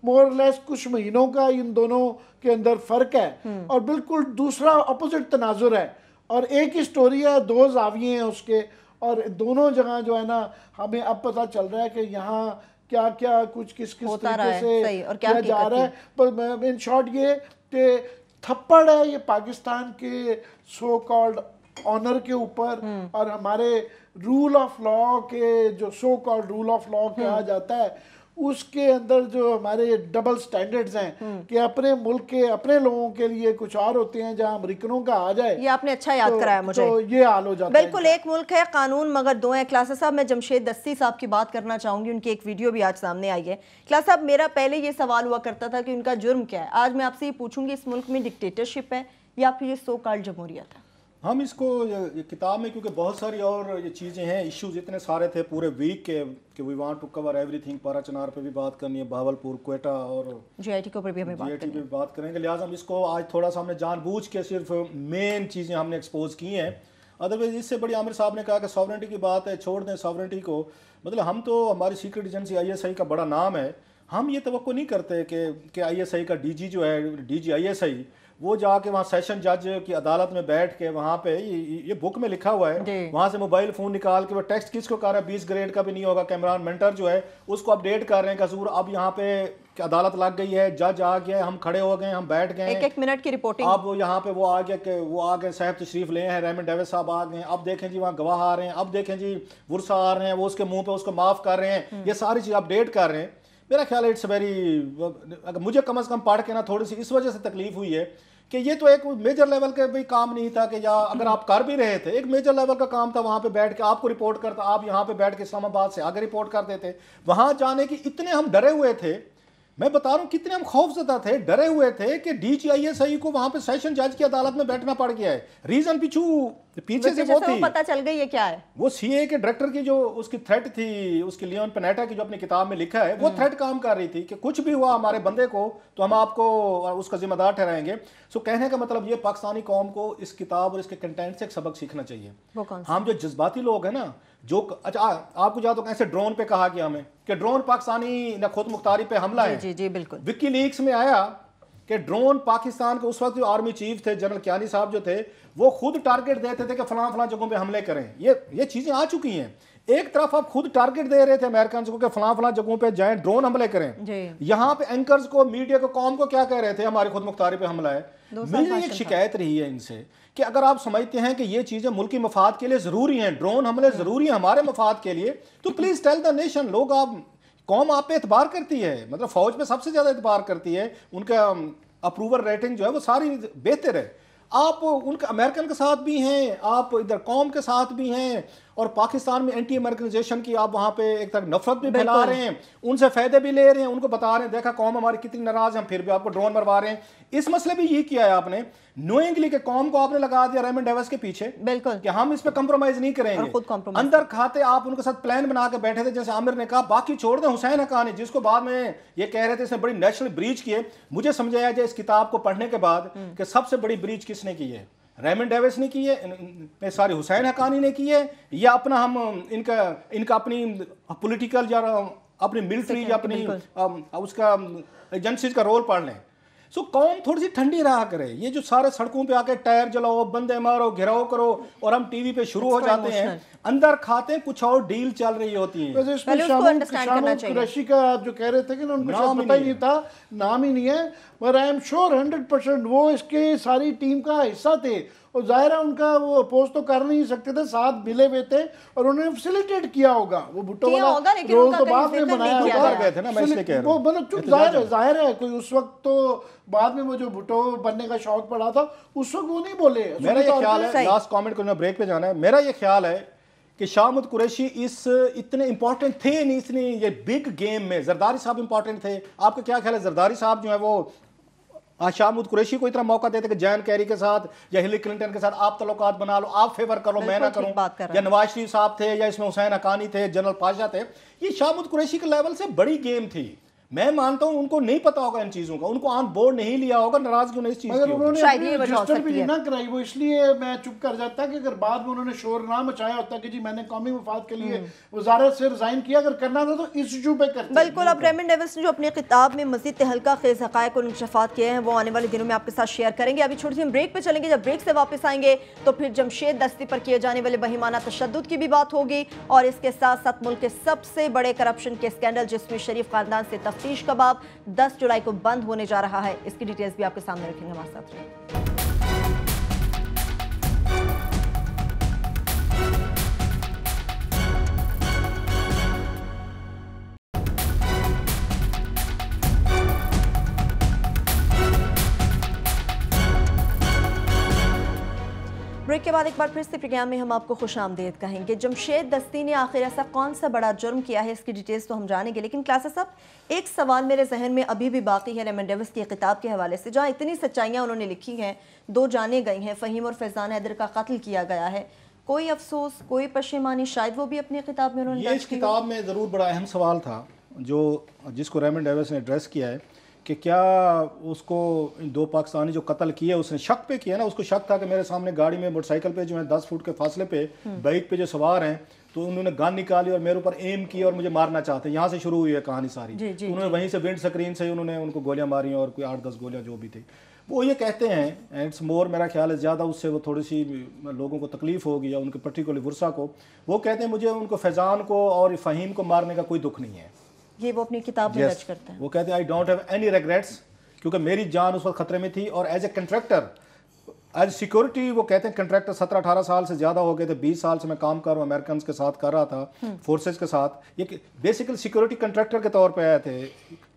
मोर लेस कुछ महीनों का इन दोनों के अंदर फ़र्क है और बिल्कुल दूसरा अपोजिट तनाजुर है। और एक ही स्टोरी है, 2 जाविये हैं उसके, और दोनों जगह जो है ना हमें अब पता चल रहा है कि यहाँ क्या क्या कुछ किस तरीके से और क्या जा रहा है। पर इन शॉर्ट ये कि थप्पड़ है ये पाकिस्तान के सो कॉल्ड ऑनर के ऊपर और हमारे रूल ऑफ लॉ के जो so called rule of law कहा जाता है उसके अंदर जो हमारे डबल स्टैंडर्ड्स हैं कि अपने मुल्क के अपने लोगों के लिए कुछ और होते हैं, जहां अमेरिकनों का आ जाए। ये आपने अच्छा याद कराया मुझे। तो ये हाल हो जाता है। बिल्कुल, एक मुल्क है कानून मगर दो है। क्लासा साहब, मैं जमशेद दस्ती साहब की बात करना चाहूंगी, उनकी एक वीडियो भी आज सामने आई है। क्लासा साहब, मेरा पहले ये सवाल हुआ करता था कि उनका जुर्म क्या है। आज मैं आपसे ये पूछूंगी, इस मुल्क में डिक्टेटरशिप है या फिर ये सो कॉल्ड जमहूरियत है? हम इसको ये किताब में, क्योंकि बहुत सारी और ये चीज़ें हैं, इश्यूज इतने सारे थे पूरे वीक के कि we want to cover everything. पारा चनार पे भी बात करनी है, बहावलपुर, क्वेटा और जीआईटी के ऊपर भी हमें जीआईटी पे बात करेंगे। लिहाजा हम इसको आज थोड़ा सा हमने जानबूझ के सिर्फ मेन चीज़ें हमने एक्सपोज की हैं। अदरवाइज इससे बड़ी आमिर साहब ने कहा कि सॉवरेंटी की बात है, छोड़ दें सॉवरेंटी को। मतलब हम तो, हमारी सीक्रेट एजेंसी ISI का बड़ा नाम है, हम ये तवक्को नहीं करते कि ISI का DG जो है, DG ISI, वो जाके वहाँ सेशन जज की अदालत में बैठ के वहाँ पे ये बुक में लिखा हुआ है, वहाँ से मोबाइल फ़ोन निकाल के वो टेक्स्ट किसको कर रहा है, 20 ग्रेड का भी नहीं होगा, कैमरान मेंटर जो है उसको अपडेट कर रहे हैं कसूर। अब यहाँ पे अदालत लग गई है, जज आ गया है, हम खड़े हो गए, हम बैठ गए, 1-1 मिनट की रिपोर्टिंग। अब यहाँ पे वो आ गया कि वो आ गए, साहब तशरीफ ले हैं, रेमंड डेविस साहब आ गए, अब देखें जी वहाँ गवाह आ रहे हैं, अब देखें जी वुरसा आ रहे हैं, वो उसके मुंह पे उसको माफ़ कर रहे हैं, ये सारी चीज़ अपडेट कर रहे हैं। मेरा ख्याल है इट्स वेरी, मुझे कम से कम पढ़ के ना थोड़ी सी इस वजह से तकलीफ हुई है कि ये तो एक मेजर लेवल का भी काम नहीं था कि या अगर आप कर भी रहे थे, एक मेजर लेवल का काम था वहाँ पे बैठ के आपको रिपोर्ट करता, आप यहाँ पे बैठ के इस्लामाबाद से आगे रिपोर्ट करते थे। वहाँ जाने की इतने हम डरे हुए थे, मैं बता रहा हूँ कितने हम खौफजदा थे, डरे हुए थे कि DG ISI को वहाँ पे सेशन जज की अदालत में बैठना पड़ गया है। रीजन पीछे से वो थी, पता चल गई है क्या है, वो CA के डायरेक्टर की जो उसकी थ्रेट थी, उसकी लियोन पेनेटा की जो अपनी किताब में लिखा है, वो थ्रेट काम कर रही थी कि कुछ भी हुआ हमारे बंदे को तो हम आपको उसका जिम्मेदार ठहराएंगे। सो कहने का मतलब ये, पाकिस्तानी कौम को इस किताब और इसके कंटेंट से एक सबक सीखना चाहिए। हम जो जज्बाती लोग हैं ना, जो अच्छा आपको याद हो कैसे ड्रोन पे कहा गया हमें कि ड्रोन पाकिस्तानी न खुद मुख्तारी पे हमला है। जी बिल्कुल, विकीलीक्स में आया कि ड्रोन पाकिस्तान के उस वक्त जो आर्मी चीफ थे, जनरल कियानी साहब जो थे, वो खुद टारगेट देते थे कि फलां फलां जगहों पे हमले करें। ये चीजें आ चुकी हैं। एक तरफ आप खुद टारगेट दे रहे थे अमेरिकन को कि फलां फलां जगहों पे जाएं, ड्रोन हमले करें। यहाँ पे एंकर्स को, मीडिया को, कौम को क्या कह रहे थे, हमारी खुद मुख्तारी पे हमला है। मेरी एक शिकायत रही है इनसे कि अगर आप समझते हैं कि ये चीजें मुल्की मफाद के लिए जरूरी हैं, ड्रोन हमले जरूरी हैं हमारे मफाद के लिए, तो प्लीज टेल द नेशन। लोग, आप कौम आप पे एतबार करती है, मतलब फौज पे सबसे ज्यादा एतबार करती है, उनका अप्रूवल रेटिंग जो है वो सारी बेहतर है। आप उनके अमेरिकन के साथ भी हैं, आप इधर कौम के साथ भी हैं, और पाकिस्तान में एंटी अमेरिकनाइजेशन की आप वहाँ पे एक तरफ नफरत भी फैला रहे हैं, उनसे फायदे भी ले रहे हैं, उनको बता रहे हैं देखा कौम हमारी कितनी नाराज है, हम फिर भी आपको ड्रोन मरवा रहे हैं। इस मसले भी ये किया है आपने नोइंगली कि कौम को आपने लगा दिया रेमंड डेविस के पीछे, बिल्कुल, कि हम इस पे कंप्रोमाइज नहीं करेंगे। अंदर खाते आप उनके साथ प्लान बना के बैठे थे, जैसे आमिर ने कहा। बाकी छोड़ दें हुसैन हक्कानी, जिसको बाद में ये कह रहे थे इसने बड़ी नेशनल ब्रीच की है, मुझे समझाया जाए इस किताब को पढ़ने के बाद कि सबसे बड़ी ब्रीच किसने की है। रेमंड डेविस ने की है, सारी हुसैन हक्कानी ने की है, या अपना हम इनका अपनी पॉलिटिकल या अपनी मिलिट्री या अपनी उसका एजेंसीज का रोल पढ़ लें। सो कौम थोड़ी सी ठंडी रहा करे। ये जो सारे सड़कों पे आके टायर जलाओ, बंदे मारो, घिराव करो, और हम टीवी पे शुरू हो जाते हैं, अंदर खाते कुछ और डील चल रही होती है। शामुद कुरैशी का आप जो कह रहे थे कि ना, उनको पता ही नहीं था, नाम ही नहीं है, पर आई एम श्योर 100% वो इसके सारी टीम का हिस्सा थे, और जाहिर है उनका वो अपोज तो कर नहीं सकते थे, साथ मिले हुए थे, और उन्होंने फैसिलिटेट किया होगा। वो भुट्टो वाला रोल तो बाद में बनाया गए थे ना, मैं इसलिए कह रहा हूं। वो मतलब चुप, जाहिर है कोई उस वक्त तो बाद में वो जो भुट्टो बनने का शौक पड़ा था उस वक्त वो नहीं बोले। मेरा ये ख्याल है, लास्ट कमेंट को ब्रेक पे जाना है, मेरा ये ख्याल है कि शामुद कुरैशी इतने इंपॉर्टेंट थे नहीं, इतनी ये बिग गेम में जरदारी साहब इंपॉर्टेंट थे। आपका क्या ख्याल है, जरदारी साहब जो है वो शामुद कुरैशी को इतना मौका देते कि जैन कैरी के साथ या हिलरी क्लिंटन के साथ आप तल्लुकात बना लो, आप फेवर करो, मैं ना करूं, या नवाज शरीफ साहब थे, या इसमें हुसैन हक्कानी थे, जनरल पाशा थे, ये शामुद कुरैशी के लेवल से बड़ी गेम थी। मैं मानता हूं उनको नहीं पता होगा इन चीजों का, उनको ऑन बोर्ड नहीं लिया होगा, नाराजगी उन्हें इस चीज की उन्होंने रजिस्टर भी ना कराई, वो इसलिए मैं चुप कर जाता कि अगर बाद में उन्होंने शोर ना मचाया होता कि जी मैंने कौमी मफाद के लिए वजारत से रिजाइन किया, अगर करना था तो इस इशू पे करते। बिल्कुल। अब रेमंड डेविस ने जो अपनी किताब में मज़ीद तहलका खेज हक़ाइक़ और इंकशाफात किए हैं वो आने वाले दिनों में आपके साथ शेयर करेंगे। अभी छोटी सी हम ब्रेक पे चलेंगे, जब ब्रेक से वापस आएंगे तो फिर जमशेद दस्ती पर किए जाने वाले बहिमाना तशद्दुद की भी बात होगी, और इसके साथ साथ मुल्क के सबसे बड़े करप्शन के स्कैंडल जिसमें शरीफ खानदान से तफ्तीश का बाब 10 जुलाई को बंद होने जा रहा है, इसकी डिटेल्स भी आपके सामने रखेंगे। हमारे साथ रहिए। ब्रेक के बाद एक बार फिर से प्रोग्राम में हम आपको खुशामदीद कहेंगे। जमशेद दस्ती ने आखिर ऐसा कौन सा बड़ा जुर्म किया है, इसकी डिटेल्स तो हम जानेंगे, लेकिन क्लासा साहब एक सवाल मेरे जहन में अभी भी बाकी है रेमंड डेविस की किताब के हवाले से, जहाँ इतनी सच्चाइयाँ उन्होंने लिखी हैं, 2 जाने गई हैं, फ़हीम और फैज़ान हैदर का कत्ल किया गया है, कोई अफसोस, कोई पशेमानी, शायद वो भी अपनी किताब में उन्होंने इस किताब में ज़रूर बड़ा अहम सवाल था जो जिसको रेमंड डेविस ने एड्रेस किया है कि क्या उसको इन 2 पाकिस्तानी जो कत्ल किए उसने शक पे किया ना, उसको शक था कि मेरे सामने गाड़ी में मोटरसाइकिल पे जो है 10 फुट के फासले पे बाइक पे जो सवार हैं, तो उन्होंने गन निकाली और मेरे ऊपर एम किया और मुझे मारना चाहते हैं। यहाँ से शुरू हुई है कहानी सारी। तो उन्होंने वहीं से विंड स्क्रीन से उन्होंने उनको गोलियां मारी और कोई 8-10 गोलियां जो भी थी। वो ये कहते हैं इट्स मोर, मेरा ख्याल है ज़्यादा उससे वो थोड़ी सी लोगों को तकलीफ होगी या उनके पर्टिकुलर वर्सा को, वो कहते हैं मुझे उनको फैज़ान को और फ़हीम को मारने का कोई दुख नहीं है। ये वो अपनी किताब में दर्ज करते हैं। वो कहते हैं I don't have any regrets, क्योंकि मेरी जान उस वक्त खतरे में थी और as a contractor, as security, वो कहते हैं कंट्रैक्टर 17-18 साल से ज़्यादा हो गए थे, 20 साल से मैं काम कर रहा हूँ अमेरिकन के साथ कर रहा था, फोर्सेज के साथ। ये बेसिकली सिक्योरिटी कंट्रैक्टर के तौर पे आए थे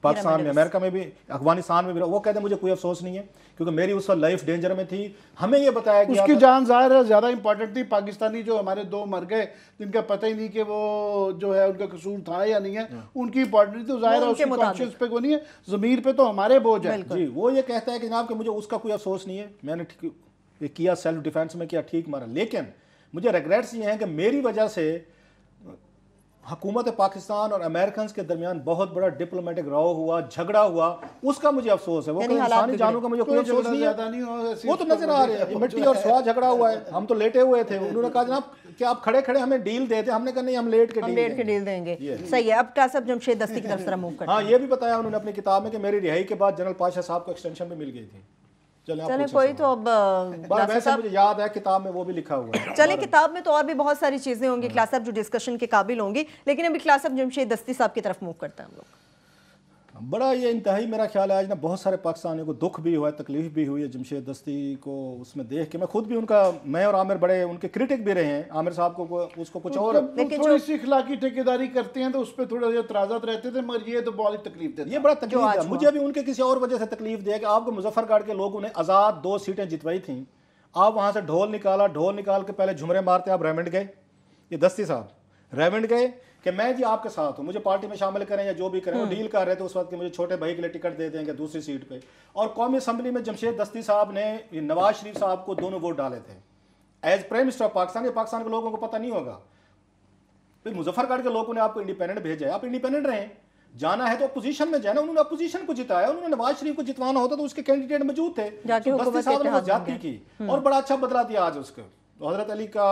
पाकिस्तान में, अमेरिका में भी, अफगानिस्तान में भी। वो कहते हैं मुझे कोई अफसोस नहीं है क्योंकि मेरी उस वक्त लाइफ डेंजर में थी। हमें ये बताया कि उसकी जान ज़ाहिर है ज़्यादा इंपॉर्टेंट थी। पाकिस्तानी जो हमारे 2 मर गए जिनका पता ही नहीं कि वो जो है उनका कसूर था या नहीं है, उनकी इंपॉर्टेंट तो ज़ाहिर है उसकी कॉन्शियस पे को नहीं है, ज़मीर पे तो हमारे बोझ है जी। वो ये कहता है कि जनाब कि मुझे उसका कोई अफसोस नहीं है, मैंने ये किया सेल्फ डिफेंस में किया, ठीक मारा, लेकिन मुझे रिग्रेट्स ये हैं कि मेरी वजह से हुकूमत पाकिस्तान और अमेरिकन के दरमियान बहुत बड़ा डिप्लोमेटिक रॉ हुआ, झगड़ा हुआ, उसका मुझे अफसोस है। वो इंसानी जानों का मुझे कोई अफसोस नहीं है, वो तो नजर आ रहे हैं, मिट्टी और स्वाद झगड़ा हुआ है। हम तो लेटे हुए थे, उन्होंने कहा जनाब कि आप खड़े खड़े हमें डील देते, हमने कहा नहीं हम लेट के डील देंगे। सही है। अब क्या सब जमशेद दस्ती की तरफ मूव करते हैं। हाँ, ये भी बताया उन्होंने अपनी किताब में कि मेरी रिहाई के बाद जनरल पाशा साहब को एक्सटेंशन भी मिल गई थी। चले कोई तो अब वैसे मुझे याद है किताब में वो भी लिखा हुआ है। चले किताब में तो और भी बहुत सारी चीजें होंगी क्लास साहब जो डिस्कशन के काबिल होंगी, लेकिन अभी क्लास साहब जमशेद दस्ती साहब की तरफ मूव करते हैं हम लोग। बड़ा ये इंतहाई मेरा ख्याल है आज ना बहुत सारे पाकिस्तानियों को दुख भी हुआ है, तकलीफ भी हुई है जमशेद दस्ती को उसमें देख के। मैं खुद भी उनका, मैं और आमिर बड़े उनके क्रिटिक भी रहे हैं। आमिर साहब को उसको कुछ और थोड़ी सी इखलाकी ठेकेदारी करते हैं तो उस पर थोड़ा एतराज़ात रहते थे, मगर ये तो बहुत तकलीफ देता है। ये बड़ा तकलीफ है मुझे भी उनके किसी और वजह से तकलीफ दिया कि आपको मुजफ्फरगढ़ के लोगों ने आज़ाद 2 सीटें जितवाई थी, आप वहाँ से ढोल निकाला, ढोल निकाल के पहले झुमरे मारते आप रेमंड गए, ये दस्ती साहब रेमंड गए कि मैं जी आपके साथ हूँ, मुझे पार्टी में शामिल करें या जो भी करें। वो डील कर रहे थे उस वक्त कि मुझे छोटे भाई के लिए टिकट दे देंगे दूसरी सीट पे। और कौमी असम्बली में जमशेद दस्ती साहब ने नवाज शरीफ साहब को दोनों वोट डाले थे as prime minister of Pakistan. ये पाकिस्तान के लोगों को पता नहीं होगा, फिर मुजफ्फरगढ़ के लोगों ने आपको इंडिपेंडेंट भेजा है, आप इंडिपेंडेंट रहें, जाना है तो अपोजिशन में जाना। उन्होंने अपोजिशन को जिताया, उन्होंने नवाज शरीफ को जितवाना होता तो उसके कैंडिडेट मौजूद थे, दस्ती साहब ने ज्यादती की और बड़ा अच्छा बदला दिया आज उसको। तो हजरत अली का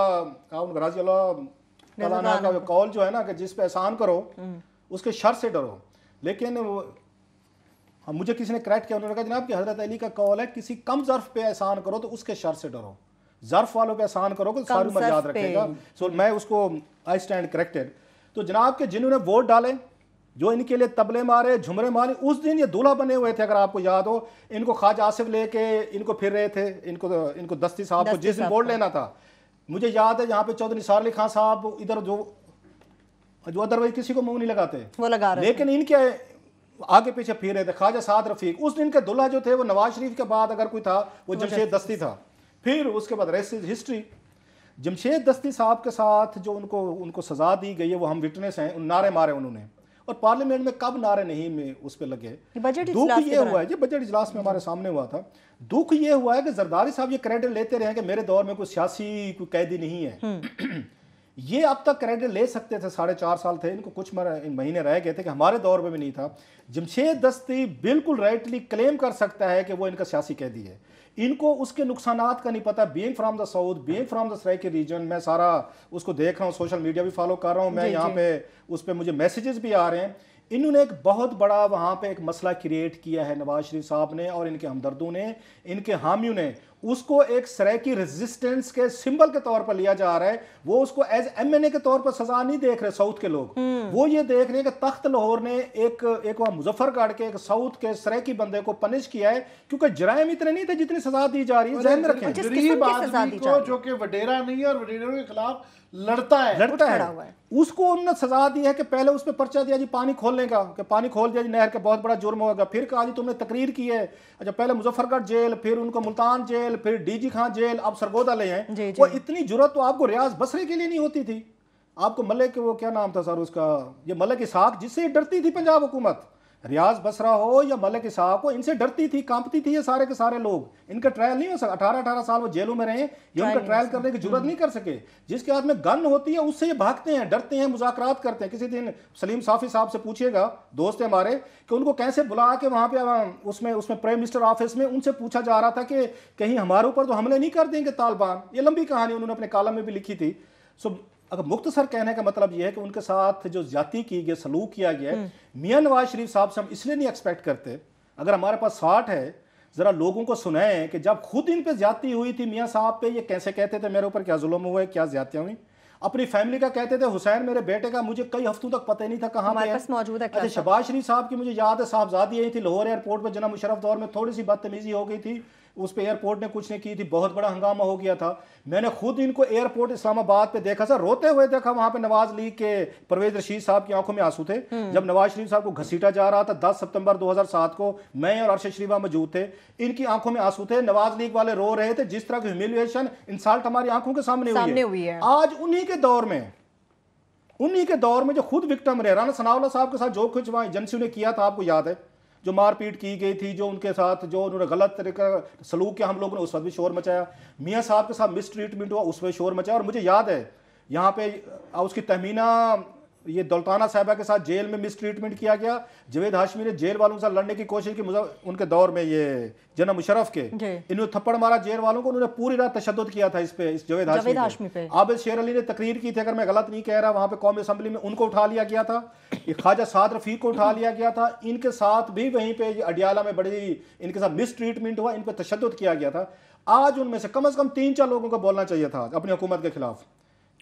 राजी अल्लाह का कौल जो है ना कि जिस पे एहसान करो उसके शर से डरो। लेकिन मुझे किसी ने करेक्ट किया, उन्होंने कहा जनाब कि हजरत अली का कौल है किसी कम ज़र्फ पे एहसान करो तो उसके शर से डरो, ज़र्फ वालों पे एहसान करो तो सारी उम्र याद रखेगा। सो मैं उसको आई स्टैंड करेक्टेड। तो जनाब के जिन्होंने वोट डाले, जो इनके लिए तबले मारे, झुमरे मारे, उस दिन ये दूल्हा बने हुए थे, अगर आपको याद हो। इनको ख्वाजा आसिफ लेके इनको फिर रहे थे, इनको दस्ती साहब को जिस दिन वोट लेना था। मुझे याद है यहाँ पे चौधरी निसार अली खान साहब इधर जो अदरवाइज किसी को मुंह नहीं लगाते वो लगा रहे, लेकिन इनके आगे पीछे फिर रहे थे। ख्वाजा साद रफीक उस दिन के दुल्हा जो थे वो नवाज शरीफ के बाद अगर कोई था वो जमशेद दस्ती था। फिर उसके बाद रेस्ट इज हिस्ट्री। जमशेद दस्ती साहब के साथ जो उनको सजा दी गई है वो हम विटनेस हैं। नारे मारे उन्होंने और पार्लियामेंट में कब नारे नहीं में उस पर लगे। दुख ये हुआ है, ये बजट इजलास में हमारे सामने हुआ था, दुख ये हुआ है कि जरदारी साहब ये क्रेडिट लेते रहे कि मेरे दौर में कोई सियासी कोई कैदी नहीं है। ये अब तक क्रेडिट ले सकते थे, 4.5 साल थे, इनको कुछ महीने रह गए थे कि हमारे दौर में भी नहीं था। जमशेद दस्ती बिल्कुल राइटली क्लेम कर सकता है कि वो इनका सियासी कैदी है। इनको उसके नुकसानात का नहीं पता। Being from the south, being from the Saraiki region, मैं सारा उसको देख रहा हूँ, सोशल मीडिया भी फॉलो कर रहा हूँ मैं, यहाँ पे उस पर मुझे मैसेजेस भी आ रहे हैं। इन्होंने एक बहुत बड़ा वहाँ पे एक मसला क्रिएट किया है नवाज शरीफ साहब ने और इनके हमदर्दों ने, इनके हामियों ने। उसको एक सराइकी रेजिस्टेंस के सिंबल के तौर पर लिया जा रहा है। वो उसको एज MNA के तौर पर सजा नहीं देख रहे साउथ के लोग, वो ये देख रहे हैं कि तख्त लाहौर ने एक वहाँ मुजफ्फरगढ़ के एक साउथ के सराइकी बंदे को पनिश किया है, क्योंकि जराइम इतने नहीं थे जितनी सजा दी जा रही है। ध्यान रखें, गरीब आदमी को जो कि वडेरा नहीं है और वडेरों के खिलाफ लड़ता है उसको उन्होंने सजा दी है कि पहले उस पर पर्चा दिया जी पानी खोलने का, कि पानी खोल दिया जी नहर का बहुत बड़ा जुर्म होगा। फिर कहा जी तुमने तकरीर की है, अच्छा पहले मुजफ्फरगढ़ जेल, फिर उनको मुल्तान जेल, जेल, फिर डीजी खान जेल, अब सरगोदा ले हैं। वो इतनी जुर्रत तो आपको रियाज बसरे के लिए नहीं होती थी। आपको मलिक, वो क्या नाम था सर उसका, ये मलिक इसहाक, जिससे डरती थी पंजाब हुकूमत, रियाज बसरा हो या मलिक इसहाक हो, इनसे डरती थी, कांपती थी ये सारे के सारे लोग। इनका ट्रायल नहीं हो सका, 18-18 साल वो जेलों में रहे, ये उनका ट्रायल करने की जरूरत नहीं कर सके। जिसके हाथ में गन होती है उससे ये भागते हैं, डरते हैं, मुज़ाकरात करते हैं। किसी दिन सलीम साफी साहब से पूछिएगा, दोस्त है हमारे, कि उनको कैसे बुला के वहां पे उसमें प्राइम मिनिस्टर ऑफिस में उनसे पूछा जा रहा था कि कहीं हमारे ऊपर तो हमले नहीं कर देंगे तालिबान। ये लंबी कहानी उन्होंने अपने कॉलम में भी लिखी थी। सो अगर मुख्तसर कहने का मतलब यह है कि उनके साथ जो ज्यादती की गई, सलूक किया गया, मियां नवाज शरीफ साहब से हम इसलिए नहीं एक्सपेक्ट करते। अगर हमारे पास 60 है, जरा लोगों को सुनाएं कि जब खुद इन पे ज्यादती हुई थी मियां साहब पे, ये कैसे कहते थे मेरे ऊपर क्या जुल्म हुए, क्या ज्यादतियां हुई। अपनी फैमिली का कहते थे, हुसैन मेरे बेटे का मुझे कई हफ्तों तक पता ही नहीं था कहां पे है, मौजूद है। अच्छा, शहबाज शरीफ साहब की मुझे याद है, साहबजादी आई थी लाहौर एयरपोर्ट पर, जनाब मुशर्रफ दौर में थोड़ी सी बदतमीजी हो गई थी, उस पे एयरपोर्ट ने कुछ नहीं की थी, बहुत बड़ा हंगामा हो गया था। मैंने खुद इनको एयरपोर्ट इस्लामाबाद पे देखा सर, रोते हुए देखा। वहां पे नवाज लीग के परवेज रशीद साहब की आंखों में आंसू थे जब नवाज शरीफ साहब को घसीटा जा रहा था। 10 सितंबर 2007 को मैं और अरशद शरीफा मौजूद थे, इनकी आंखों में आंसू थे, नवाज लीग वाले रो रहे थे। जिस तरह की ह्यूमिलिएशन, इंसल्ट हमारी आंखों के सामने हुई है। आज उन्हीं के दौर में जो खुद विक्टिम रहे, राना सनाउल्लाह साहब के साथ जो कुछ वहां एजेंसी ने किया था, आपको याद है, जो मारपीट की गई थी, जो उनके साथ जो उन्होंने गलत तरीका सलूक किया, हम लोगों ने उस वक्त भी शोर मचाया। मियां साहब के साथ मिस ट्रीटमेंट हुआ, उस वक्त शोर मचाया। और मुझे याद है यहाँ पे उसकी तहमीना ये दौलताना साहिबा के साथ जेल में मिस ट्रीटमेंट किया गया। जावेद हाशमी ने जेल वालों से लड़ने की कोशिश की, उनके दौर में ये जनाब मुशर्रफ के, इन्होंने थप्पड़ मारा जेल वालों को, उन्होंने पूरी रात तशद्दुद किया था इस जावेद हाशमी पे। आबिद शेर अली ने तकरीर की थी, अगर मैं गलत नहीं कह रहा, वहां पे कौमी असम्बली में उनको उठा लिया गया था, ख्वाजा साद रफीक को उठा लिया गया था। इनके साथ भी वहीं पे अडियाला में बड़ी इनके साथ मिस ट्रीटमेंट हुआ, इन पर तशद्दुद किया गया था। आज उनमें से कम 3-4 लोगों को बोलना चाहिए था अपनी हुकूमत के खिलाफ।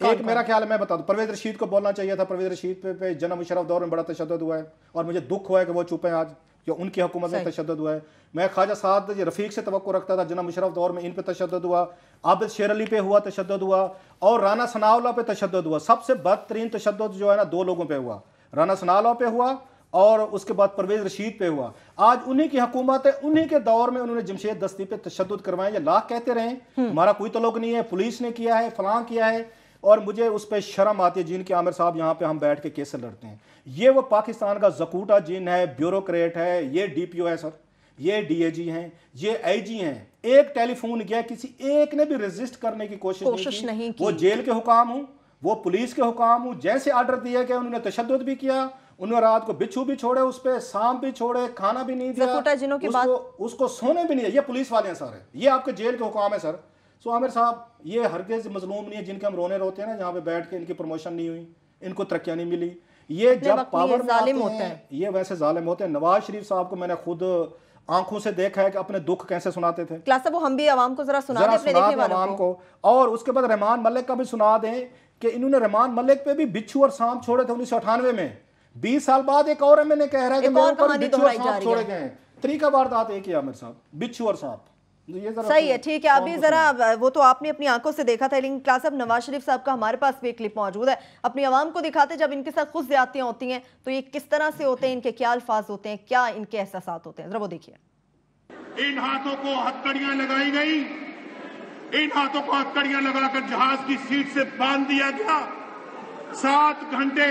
एक मेरा ख्याल है, मैं बता दूं, परवेज रशीद को बोलना चाहिए था। परवेज रशीद पे जनाब मुशर्रफ दौर में बड़ा तशद्दुद हुआ है और मुझे दुख हुआ है कि वो चुप हैं आज, जो उनकी हुकूमत में तशद्दुद हुआ है। मैं ख्वाजा साद रफीक से तवक्को रखता था, जनाब मुशर्रफ दौर में इन पे तशद्दुद हुआ, आबिद शेर अली पे हुआ तशद्दुद हुआ, और राना सनाउल्लाह पे तशद्दुद हुआ। सबसे बदतरीन तशद्दुद जो है ना, 2 लोगों पे हुआ, राना सनाउल्लाह पे हुआ और उसके बाद परवेज रशीद पे हुआ। आज उन्हीं की हुकूमत है, उन्हीं के दौर में उन्होंने जमशेद दस्ती पे तशद्दुद करवाए। ये लाख कहते रहे हमारा कोई तल्लुक नहीं है, पुलिस ने किया है, फलां किया है, और मुझे उस पर शर्म आती है। जिन के आमिर साहब यहाँ पे हम बैठ के केस लड़ते हैं, ये वो पाकिस्तान का जकूटा जिन है, ब्यूरोक्रेट है, ये DPO है सर, ये DAG हैं, ये IG हैं। एक टेलीफोन गया, किसी एक ने भी रेजिस्ट करने की कोशिश नहीं की। वो जेल के हुकाम हूँ, वो पुलिस के हुकाम हूँ, जैसे आर्डर दिया गया उन्होंने तशद्दुद भी किया। उन्होंने रात को बिच्छू भी छोड़े, उस पर सांप भी छोड़े, खाना भी नहीं दिया, उसको सोने भी नहीं दिया। ये पुलिस वाले हैं सर, ये आपके जेल के हुकाम है सर। सो आमिर साहब ये हरगिज़ मजलूम नहीं है जिनके हम रोने रोते हैं ना, जहाँ पे बैठ के इनकी प्रमोशन नहीं हुई, इनको तरक्कियां नहीं मिली। ये जब पावर में आते हैं, ये वैसे जालिम होते हैं। नवाज शरीफ साहब को मैंने खुद आंखों से देखा है कि अपने दुख कैसे सुनाते थे। क्लास वो हम भी आवाम को जरा सुना दें, अपने देखने वालों को। और उसके बाद रहमान मलिक का भी सुना दें कि इन्होंने रहमान मलिक पे भी बिच्छू और सांप छोड़े थे 1998 में। 20 साल बाद एक और MNA कह रहा है कि मेरे ऊपर बिच्छू और सांप छोड़े गए हैं। तरीका वारदात एक ही आमिर साहब, बिच्छू और सांप। सही है, ठीक है। अभी जरा वो तो आपने अपनी आंखों से देखा था, लेकिन क्लास अब नवाज शरीफ साहब का हमारे पास भी एक क्लिप मौजूद है, अपनी आवाम को दिखाते जब इनके साथ खुद ज्यादतियां होती हैं तो ये किस तरह से होते हैं, इनके क्या अल्फाज होते हैं, क्या इनके एहसासात होते हैं, जरा वो देखिए। इन हाथों को हथकड़ियां लगाई गई, इन हाथों को हथकड़ियां लगाकर जहाज की सीट से बांध दिया गया। 7 घंटे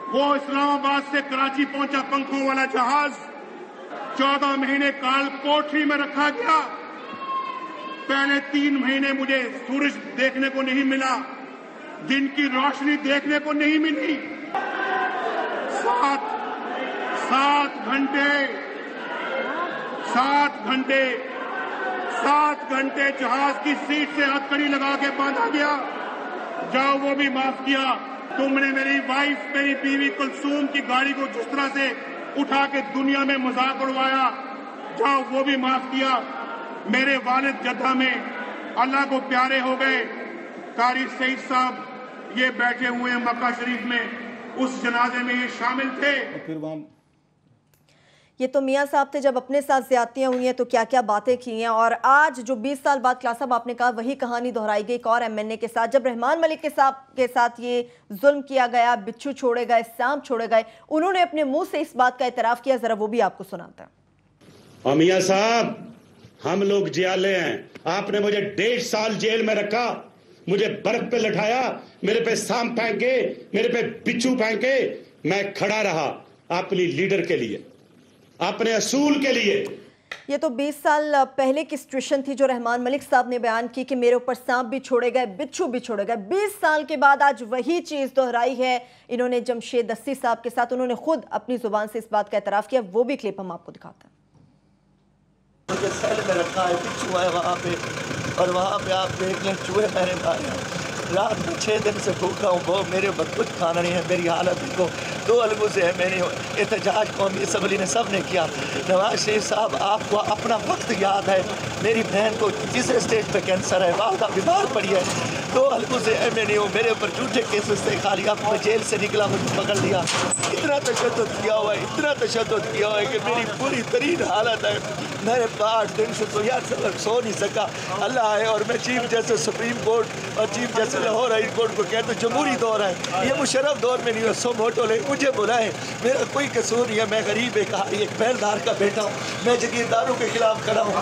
वो इस्लामाबाद से कराची पहुंचा पंखों वाला जहाज। 14 महीने काल कोठरी में रखा गया। पहले 3 महीने मुझे सूरज देखने को नहीं मिला, दिन की रोशनी देखने को नहीं मिली। 7 घंटे जहाज की सीट से हथकड़ी लगा के बांधा गया। जाओ वो भी माफ किया। तुमने मेरी वाइफ, मेरी बीवी कुलसूम की गाड़ी को जिस तरह से उठा के दुनिया में मजाक उड़वाया, जाओ वो भी माफ किया। मेरे वालिद जद्दा में अल्लाह को प्यारे हो गए। कारी सईद साहब ये बैठे हुए हैं मक्का शरीफ में, उस जनाजे में ये शामिल थे। फिर ये तो मियाँ साहब थे, जब अपने साथ ज्यादतियां हुई हैं तो क्या क्या बातें की हैं, और आज जो 20 साल बाद क्लास साहब आपने कहा वही कहानी दोहराई गई एक और MNA के साथ, जब रहमान मलिक के साथ ये जुल्म किया गया, बिच्छू छोड़े गए, सांप छोड़े गए, उन्होंने अपने मुंह से इस बात का इतराफ किया। जरा वो भी आपको सुनाता है। मियाँ साहब हम लोग जियाले हैं। आपने मुझे 1.5 साल जेल में रखा, मुझे बर्फ पे लटाया, मेरे पे सांप फेंके, मेरे पे बिच्छू फेंके, मैं खड़ा रहा अपनी लीडर के लिए, अपने असूल के लिए। ये तो 20 साल पहले की सिचुएशन थी जो रहमान मलिक साहब ने बयान की कि मेरे ऊपर सांप भी छोड़े गए, बिच्छू भी छोड़े गए। 20 साल के बाद आज वही चीज दोहराई है इन्होंने जमशेद दस्ती साहब के साथ। उन्होंने खुद अपनी जुबान से इस बात का एतराफ किया, वो भी क्लिप हम आपको दिखाते हैं। मुझे सेल में रखा है, बिच्छू है वहाँ पे, और वहाँ पे आप देख लें चूहे मैंने मारे। रात में 6 दिन से भूखा हूँ, वो मेरे ऊपर कुछ खाना नहीं है। मेरी हालत को 2 अलगू से है। मैंने एहतजाज कौमी असम्बली ने सब ने किया। नवाज शरीफ साहब, आपको अपना वक्त याद है। मेरी बहन को तीसरे स्टेज पे कैंसर है, वालदा बीमार पड़ी है। 2 अलगू से MNA हूँ, मेरे ऊपर झूठे केसेस थे। खाली अब मैं जेल से निकला, मुझे पकड़ लिया। इतना तशद्दुद किया हुआ है, इतना तशद्दुद किया हुआ है कि मेरी पूरी तरीन हालत है। मैंने 8 दिन से सो नहीं सका। अल्लाह है, और मैं चीफ जस्टिस सुप्रीम कोर्ट और chief justice Lahore high court को कहते तो जमहूरी दौर है, ये मुशर्रफ दौर में नहीं है। सो मोटो ले मुझे बुलाए, मेरा कोई कसूर नहीं है। मैं गरीब एक पहलदार का बेटा हूँ, मैं जगीरदारों के खिलाफ खड़ा हूँ।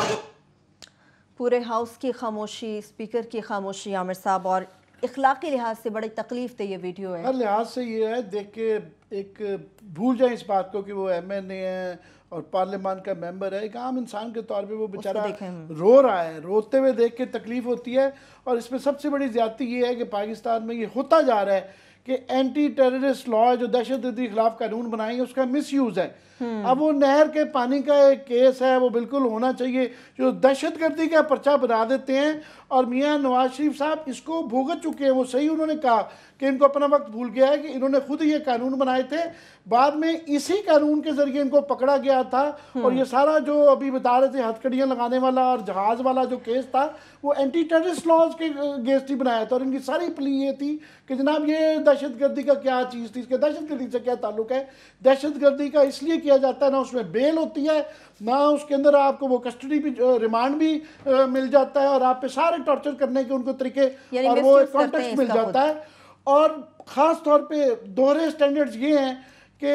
पूरे हाउस की खामोशी, स्पीकर की खामोशी आमिर साहब, और इखलाकी लिहाज से बड़ी तकलीफ दे ये वीडियो है। हर लिहाज से ये है, देख के एक भूल जाए इस बात को कि वो MNA है और पार्लियामान का मेंबर है। एक आम इंसान के तौर पे वो बेचारा रो रहा है, रोते हुए देख के तकलीफ होती है। और इसमें सबसे बड़ी ज्यादती ये है कि पाकिस्तान में ये होता जा रहा है कि एंटी टेररिस्ट लॉ, जो दहशतगर्दी के खिलाफ कानून बनाए, उसका मिसयूज है। अब वो नहर के पानी का एक केस है, वो बिल्कुल होना चाहिए। जो दहशतगर्दी का पर्चा बना देते हैं, और मियां नवाज शरीफ साहब इसको भुगत चुके हैं। वो सही उन्होंने कहा कि इनको अपना वक्त भूल गया है कि इन्होंने खुद ये कानून बनाए थे, बाद में इसी कानून के जरिए इनको पकड़ा गया था। और ये सारा जो अभी बता रहे थे हथकड़ियाँ लगाने वाला और जहाज वाला जो केस था, वो एंटी टेररिस्ट लॉज के अगेंस्ट ही बनाया था। और इनकी सारी प्ली ये थी कि जनाब ये दहशतगर्दी का क्या चीज़ थी, इसके दहशतगर्दी से क्या ताल्लुक है। दहशतगर्दी का इसलिए किया जाता है, ना उसमें बेल होती है, ना उसके अंदर आपको वो कस्टडी भी, रिमांड भी मिल जाता है, और आप पे सारे टॉर्चर करने के उनको तरीके और वो कॉन्टेक्स्ट मिल जाता है। और ख़ास तौर पे दोहरे स्टैंडर्ड्स ये हैं कि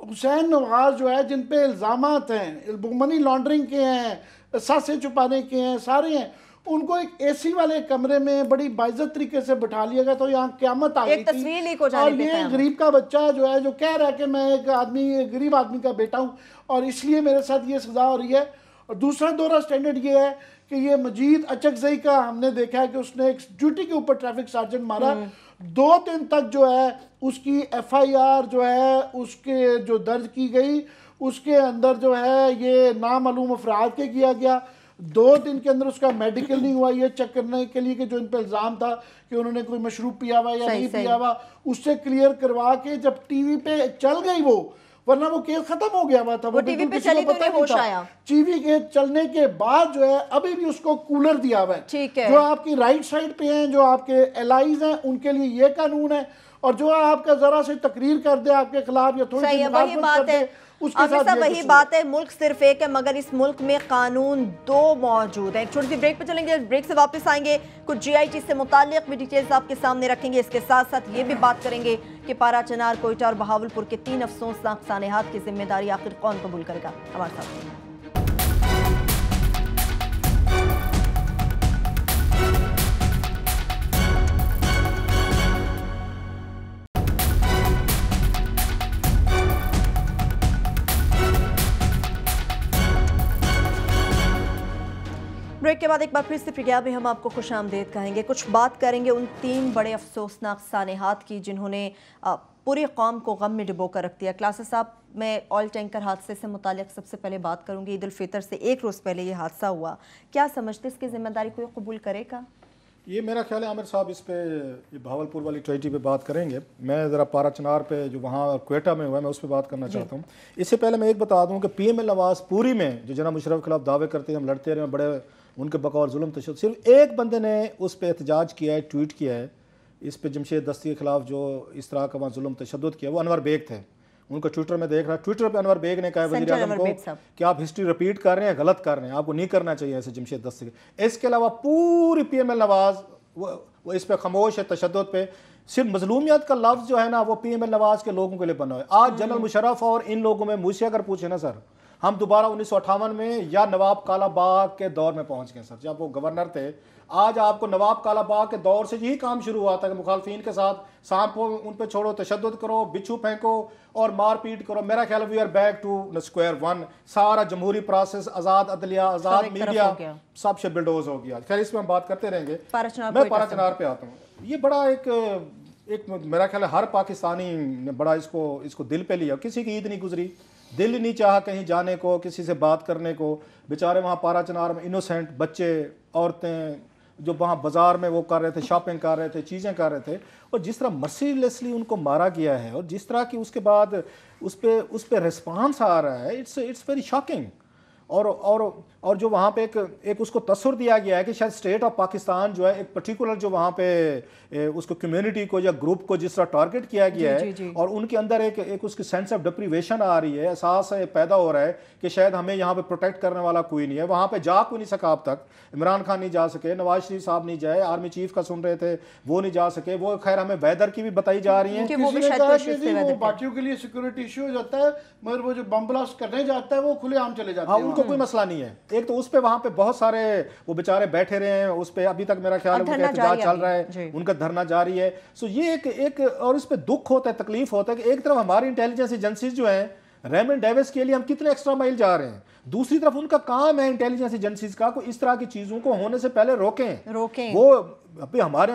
हुसैन नवाज जो है, जिन पे इल्ज़ामात हैं, मनी लॉन्ड्रिंग के हैं, सासे छुपाने के हैं, सारे हैं, उनको एक AC वाले कमरे में बड़ी बाइज्जत तरीके से बिठा लिया गया। तो यहाँ क़यामत आ गई थी। और ये गरीब का बच्चा जो है, जो कह रहा है कि मैं एक आदमी, गरीब आदमी का बेटा हूँ और इसलिए मेरे साथ ये सज़ा हो रही है। और दूसरा दोहरा स्टैंडर्ड ये है कि ये मजीद अचकजई का हमने देखा है कि उसने एक ड्यूटी के ऊपर ट्रैफिक सार्जेंट मारा। 2 दिन तक जो है उसकी FIR जो है उसके जो दर्ज की गई, उसके अंदर जो है ये नामालूम अफराद के किया गया। 2 दिन के अंदर उसका मेडिकल नहीं हुआ, ये चेक करने के लिए कि जो इन पर इल्ज़ाम था कि उन्होंने कोई मशरूब पिया हुआ या नहीं पिया हुआ, उससे क्लियर करवा के जब TV पे चल गई वो, वरना वो केस खत्म हो गया हुआ था। वो टीवी पे चली तो होश आया। टीवी के चलने के बाद जो है अभी भी उसको कूलर दिया हुआ है। ठीक है। जो आपकी राइट साइड पे हैं, जो आपके एलाइज हैं, उनके लिए ये कानून है। और जो आपका जरा से तकरीर कर दे आपके खिलाफ या थोड़ी सी मुखालफत कर दे, उसके साथ वही बात है। मुल्क सिर्फ एक है, मगर इस मुल्क में कानून 2 मौजूद है। एक छोटी सी ब्रेक पे चलेंगे, ब्रेक से वापस आएंगे, कुछ GIT से मुताल्लिक भी डिटेल्स आपके सामने रखेंगे। इसके साथ साथ ये भी बात करेंगे कि पारा, चनार, कोयटा और बहावलपुर के 3 अफसोसनाक सानेहात की जिम्मेदारी आखिर कौन कबूल करेगा। हमारे साथ ब्रेक के बाद एक बार फिर से प्रिया में हम आपको खुशामदीद कहेंगे। कुछ बात करेंगे उन 3 बड़े अफसोसनाक सानेहात की जिन्होंने पूरी कौम को गम में डुबो कर रख दिया। क्लासेस साहब, मैं ऑयल टैंकर हादसे से मुतालिक सबसे पहले बात करूंगी। ईद उल फितर से 1 रोज़ पहले ये हादसा हुआ, क्या समझते इसकी जिम्मेदारी कोई कबूल करेगा? ये मेरा ख्याल है आमिर साहब इस पे ये बहावलपुर वाली ट्रेजिडी पे बात करेंगे। मैं ज़रा पारा चनार पे जो वहाँ क्वेटा में हुआ है मैं उस पर बात करना चाहता हूँ। इससे पहले मैं एक बता दूँ कि PML नवाज पूरी में जो जनाब मुशर्रफ के खिलाफ दावे करते हैं हम लड़ते रहे, बड़े उनके बकौल जुल्म तशद्दुद, सिर्फ एक बंदे ने उस पर एहतजाज किया है, ट्वीट किया है इस पे जमशेद दस्ती के खिलाफ जो इस तरह का वहाँ जुल्म तशद्दुद किया, वो अनवर बेग थे। उनको ट्विटर में देख रहा, ट्विटर पे अनवर बेग ने कहा वज़ीर आज़म को कि आप हिस्ट्री रिपीट कर रहे हैं, गलत कर रहे हैं, आपको नहीं करना चाहिए ऐसे जमशेद दस्ती के। इसके अलावा पूरी PML नवाज वो इस पर खामोश है, तशद्दुद पे। सिर्फ मजलूमियत का लफ्ज़ जो है ना वो PML नवाज के लोगों के लिए बना है। आज जनरल मुशर्रफ और इन लोगों में मुझसे अगर पूछे ना सर, हम दोबारा 1958 में या नवाब कालाबाग के दौर में पहुंच गए सर, जब वो गवर्नर थे। आज आपको नवाब कालाबाग के दौर से यही काम शुरू हुआ था कि मुखालफिन के साथ सांप को उन पे छोड़ो, तशद्दुद करो, बिच्छू फेंको और मारपीट करो। मेरा ख्याल we are back to square one. सारा जमहूरी प्रोसेस, आज़ाद अदलिया, आज़ाद मीडिया सब से बिल्डोज हो गया। खैर इसमें हम बात करते रहेंगे। मैं पारा चनार पे आता हूँ। ये बड़ा एक मेरा ख्याल है हर पाकिस्तानी ने बड़ा इसको दिल पे लिया। किसी की ईद नहीं गुजरी, दिल नहीं चाहा कहीं जाने को, किसी से बात करने को। बेचारे वहाँ पारा चनार में इनोसेंट बच्चे, औरतें जो वहाँ बाजार में वो कर रहे थे, शॉपिंग कर रहे थे, चीज़ें कर रहे थे, और जिस तरह मर्सीलेसली उनको मारा गया है और जिस तरह की उसके बाद उस पर रिस्पांस आ रहा है, इट्स वेरी शॉकिंग। और जो वहाँ पे एक उसको तस्वीर दिया गया है कि शायद स्टेट ऑफ पाकिस्तान जो है एक पर्टिकुलर जो वहाँ पे उसको कम्युनिटी को या ग्रुप को जिस तरह टारगेट किया गया है, और उनके अंदर एक उसकी सेंस ऑफ डिप्रीवेशन आ रही है, एहसास पैदा हो रहा है कि शायद हमें यहाँ पे प्रोटेक्ट करने वाला कोई नहीं है। वहाँ पे जा कोई नहीं सका अब तक। इमरान खान नहीं जा सके, नवाज शरीफ साहब नहीं जाए, आर्मी चीफ का सुन रहे थे वो नहीं जा सके। वो खैर हमें वेदर की भी बताई जा रही है कि वो बाकियों के लिए सिक्योरिटी इशू हो जाता है, मगर वो जो बम ब्लास्ट करने जाता है वो खुलेआम चले जाते हैं। उनको कोई मसला नहीं है। एक तो उस पे वहां पे बहुत सारे वो बेचारे बैठे रहे हैं, उस पे अभी तक मेरा ख्याल है उनका एहतजाज चल रहा है, उनका धरना जारी है। सो ये एक और इस पे दुख होता है, तकलीफ होता है कि एक तरफ हमारी इंटेलिजेंस एजेंसीज जो हैं, रेमंड डेविस के लिए हम कितने एक्स्ट्रा माइल जा रहे हैं, दूसरी तरफ उनका काम है इंटेलिजेंस एजेंसीज का को इस तरह की चीजों को होने से पहले रोकें। वो अभी हमारे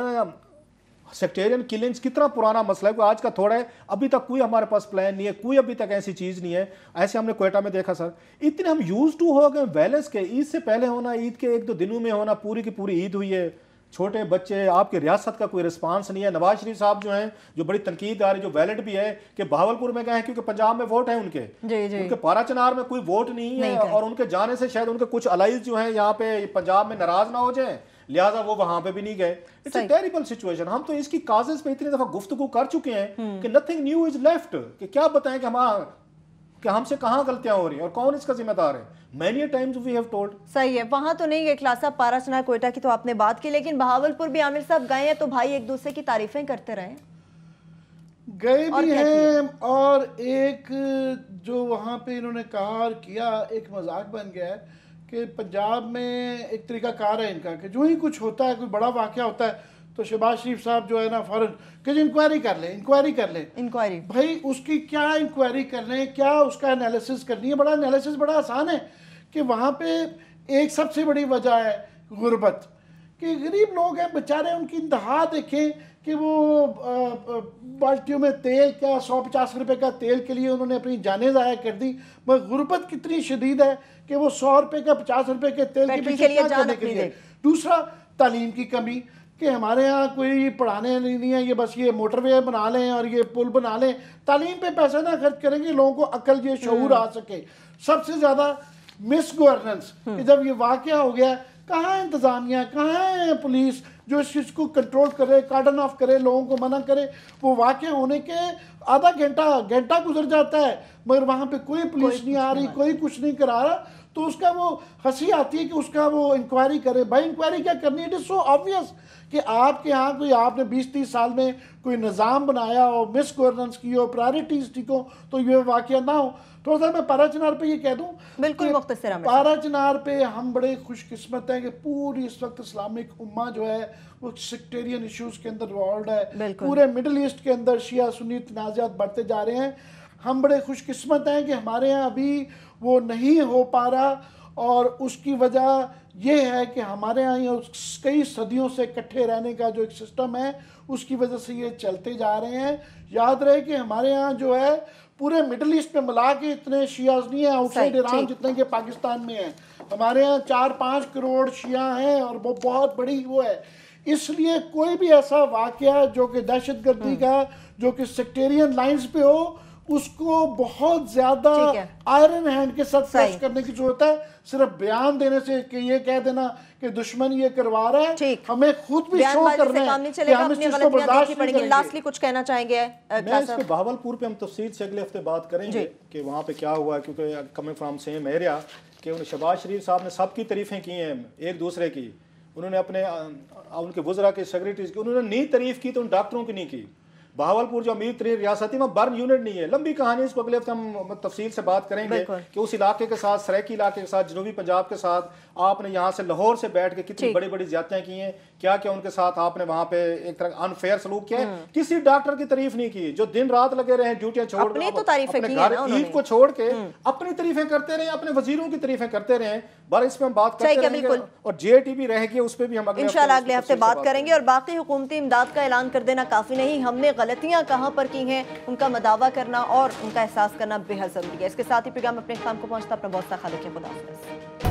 सेक्टेरियन किलिंग्स कितना पुराना मसला है, कोई आज का थोड़ा है। अभी तक कोई हमारे पास प्लान नहीं है, कोई अभी तक ऐसी चीज़ नहीं है। ऐसे हमने क्वेटा में देखा सर, इतने हम यूज टू हो गए वायलेंस के। ईद से पहले होना, ईद के 1-2 दिनों में होना, पूरी की पूरी ईद हुई है, छोटे बच्चे, आपकी रियासत का कोई रिस्पांस नहीं है। नवाज शरीफ साहब जो हैं, जो बड़ी तनकीद आ रही, जो वैलिड भी है कि बहावलपुर में गए हैं क्योंकि पंजाब में वोट है उनके पारा चनार में कोई वोट नहीं है, और उनके जाने से शायद उनके कुछ अलाइज जो हैं यहाँ पे पंजाब में नाराज ना हो जाए, लिहाजा वो वहां पे भी नहीं गए। It's a terrible situation. हम तो इसकी काजेस पे इतनी दफा गुफ्तगू कर चुके हैं कि नथिंग न्यू इज लेफ्ट, कि क्या बताएं कि हमसे कहां गलतियां हो रही हैं और कौन इसका जिम्मेदार है। Many times we have told। सही है, वहां तो नहीं गए क्लास साहब, पारा चनार क्वेटा की तो आपने बात की, लेकिन बहावलपुर भी आमिर साहब गए हैं तो भाई एक दूसरे की तारीफें करते रहे, गए भी हैं। और एक जो वहां पे इन्होंने कहा किया, एक मजाक बन गया है कि पंजाब में एक तरीका कार है इनका कि जो ही कुछ होता है, कोई बड़ा वाकया होता है तो शहबाज शरीफ साहब जो है ना फौरन कि इंक्वायरी कर ले। भाई उसकी क्या इंक्वायरी कर लें, क्या उसका एनालिसिस करनी है? बड़ा एनालिसिस बड़ा आसान है कि वहाँ पे एक सबसे बड़ी वजह है गुर्बत, कि गरीब लोग हैं बेचारे, उनकी इंतहा देखें कि वो बाल्टियों में तेल, क्या 150 रुपए का तेल के लिए उन्होंने अपनी जानें ज़ाया कर दी। मगर गुर्बत कितनी शदीद है कि वो 100 रुपए का 50 रुपए के तेल के पीछे क्या करने के लिए। दूसरा, तालीम की कमी कि हमारे यहाँ कोई पढ़ाने नहीं है, ये बस ये मोटरवे बना लें और ये पुल बना लें, तालीम पे पैसा ना खर्च करेंगे, लोगों को अकल ये शऊर आ सके। सबसे ज़्यादा मिस गवर्नेंस, कि जब ये वाकया हो गया, कहाँ इंतज़ामिया, कहाँ है पुलिस जो इस चीज़ को कंट्रोल करे, कार्डन ऑफ करे, लोगों को मना करे। वो वाकया होने के आधा घंटा गुजर जाता है, मगर वहाँ पे कोई पुलिस नहीं आ रही, कोई कुछ नहीं करा रहा। तो उसका वो हंसी आती है कि उसका वो इंक्वायरी करे। भाई इंक्वायरी क्या करनी है? इट इज़ सो ऑब्वियस कि आपके यहाँ कोई, आपने 20-30 साल में कोई निज़ाम बनाया हो, मिस गवर्नेंस की हो, प्रायोरिटीज ठीक हो, तो ये वाकया ना हो। थोड़ा सा मैं पारा चनार पे ये कह दूं, बिल्कुल मुख्तसर, पारा चनार पे हम बड़े खुशकिस्मत हैं कि पूरी इस वक्त इस्लामिक उम्मा जो है वो सेक्टेरियन इश्यूज के अंदर इन्वॉल्व है। पूरे मिडल ईस्ट के अंदर शिया सुन्नी तनाज़ात बढ़ते जा रहे हैं। हम बड़े खुशकिस्मत हैं कि हमारे यहाँ अभी वो नहीं हो पा रहा, और उसकी वजह ये है कि हमारे यहाँ कई सदियों से इकट्ठे रहने का जो एक सिस्टम है, उसकी वजह से ये चलते जा रहे हैं। याद रहे कि हमारे यहाँ जो है पूरे मिडल ईस्ट में मिला के इतने शियाज नहीं है आउटसाइड ईरान जितने के पाकिस्तान में हैं। हमारे यहाँ 4-5 करोड़ शिया हैं और वो बहुत बड़ी वो है। इसलिए कोई भी ऐसा वाकया जो कि दहशतगर्दी का, जो कि सेक्टेरियन लाइंस पे हो, उसको बहुत ज्यादा आयरन हैंड के साथ क्रश करने की जरूरत है। सिर्फ बयान देने से कि ये कह देना कि दुश्मन ये करवा रहा है, हमें खुद भी शो करना है कि हम इस चीज को बर्दाश्त नहीं करेंगे। लास्टली कुछ कहना चाहेंगे? मैं इस पे बहावलपुर पे हम तफसील से अगले हफ्ते बात करेंगे कि वहाँ पे क्या हुआ, क्योंकि कमिंग फ्रॉम सेम एरिया कि उन्हें शहबाज शरीफ साहब ने सबकी तारीफें की हैं एक दूसरे की। उन्होंने अपने उनके वज़रा के सेक्रेटरीज की उन्होंने नहीं तारीफ की तो उन डॉक्टरों की नहीं की। बहावलपुर जो अमीर तरीन रियासती में बर्न यूनिट नहीं है। लंबी कहानी, इसको अगले हफ्ते हम तफसील से बात करेंगे कि उस इलाके के साथ, सराइकी इलाके के साथ, जनूबी पंजाब के साथ आपने यहाँ से लाहौर से बैठ के कितनी बड़ी बड़ी ज्यादतियां की हैं, क्या क्या उनके साथ आपने वहां पे एक तरह अनफेयर सलूक किया है। किसी डॉक्टर की तारीफ नहीं की, जो दिन रात लगे रहे, ड्यूटियां छोड़ अपनी तो तारीफें की है ना उन्होंने, ईद को छोड़ के अपनी तारीफें करते रहे, अपने वजीरों की तारीफें करते रहे। बार इस पे हम बात करते रहेंगे और जेटीबी रहेगी, उस पे भी हम इंशाल्लाह अगले हफ्ते बात करेंगे। और बाकी हुकूमती इमदाद का ऐलान कर देना काफी नहीं, हमने गलतियां कहां पर की हैं उनका मदावा करना और उनका एहसास करना बेहद जरूरी है। इसके साथ ही प्रोग्राम अपने इख्तिताम को पहुंचता, अपना बहुत सा ख्याल रखिए। खुदा हाफिज़।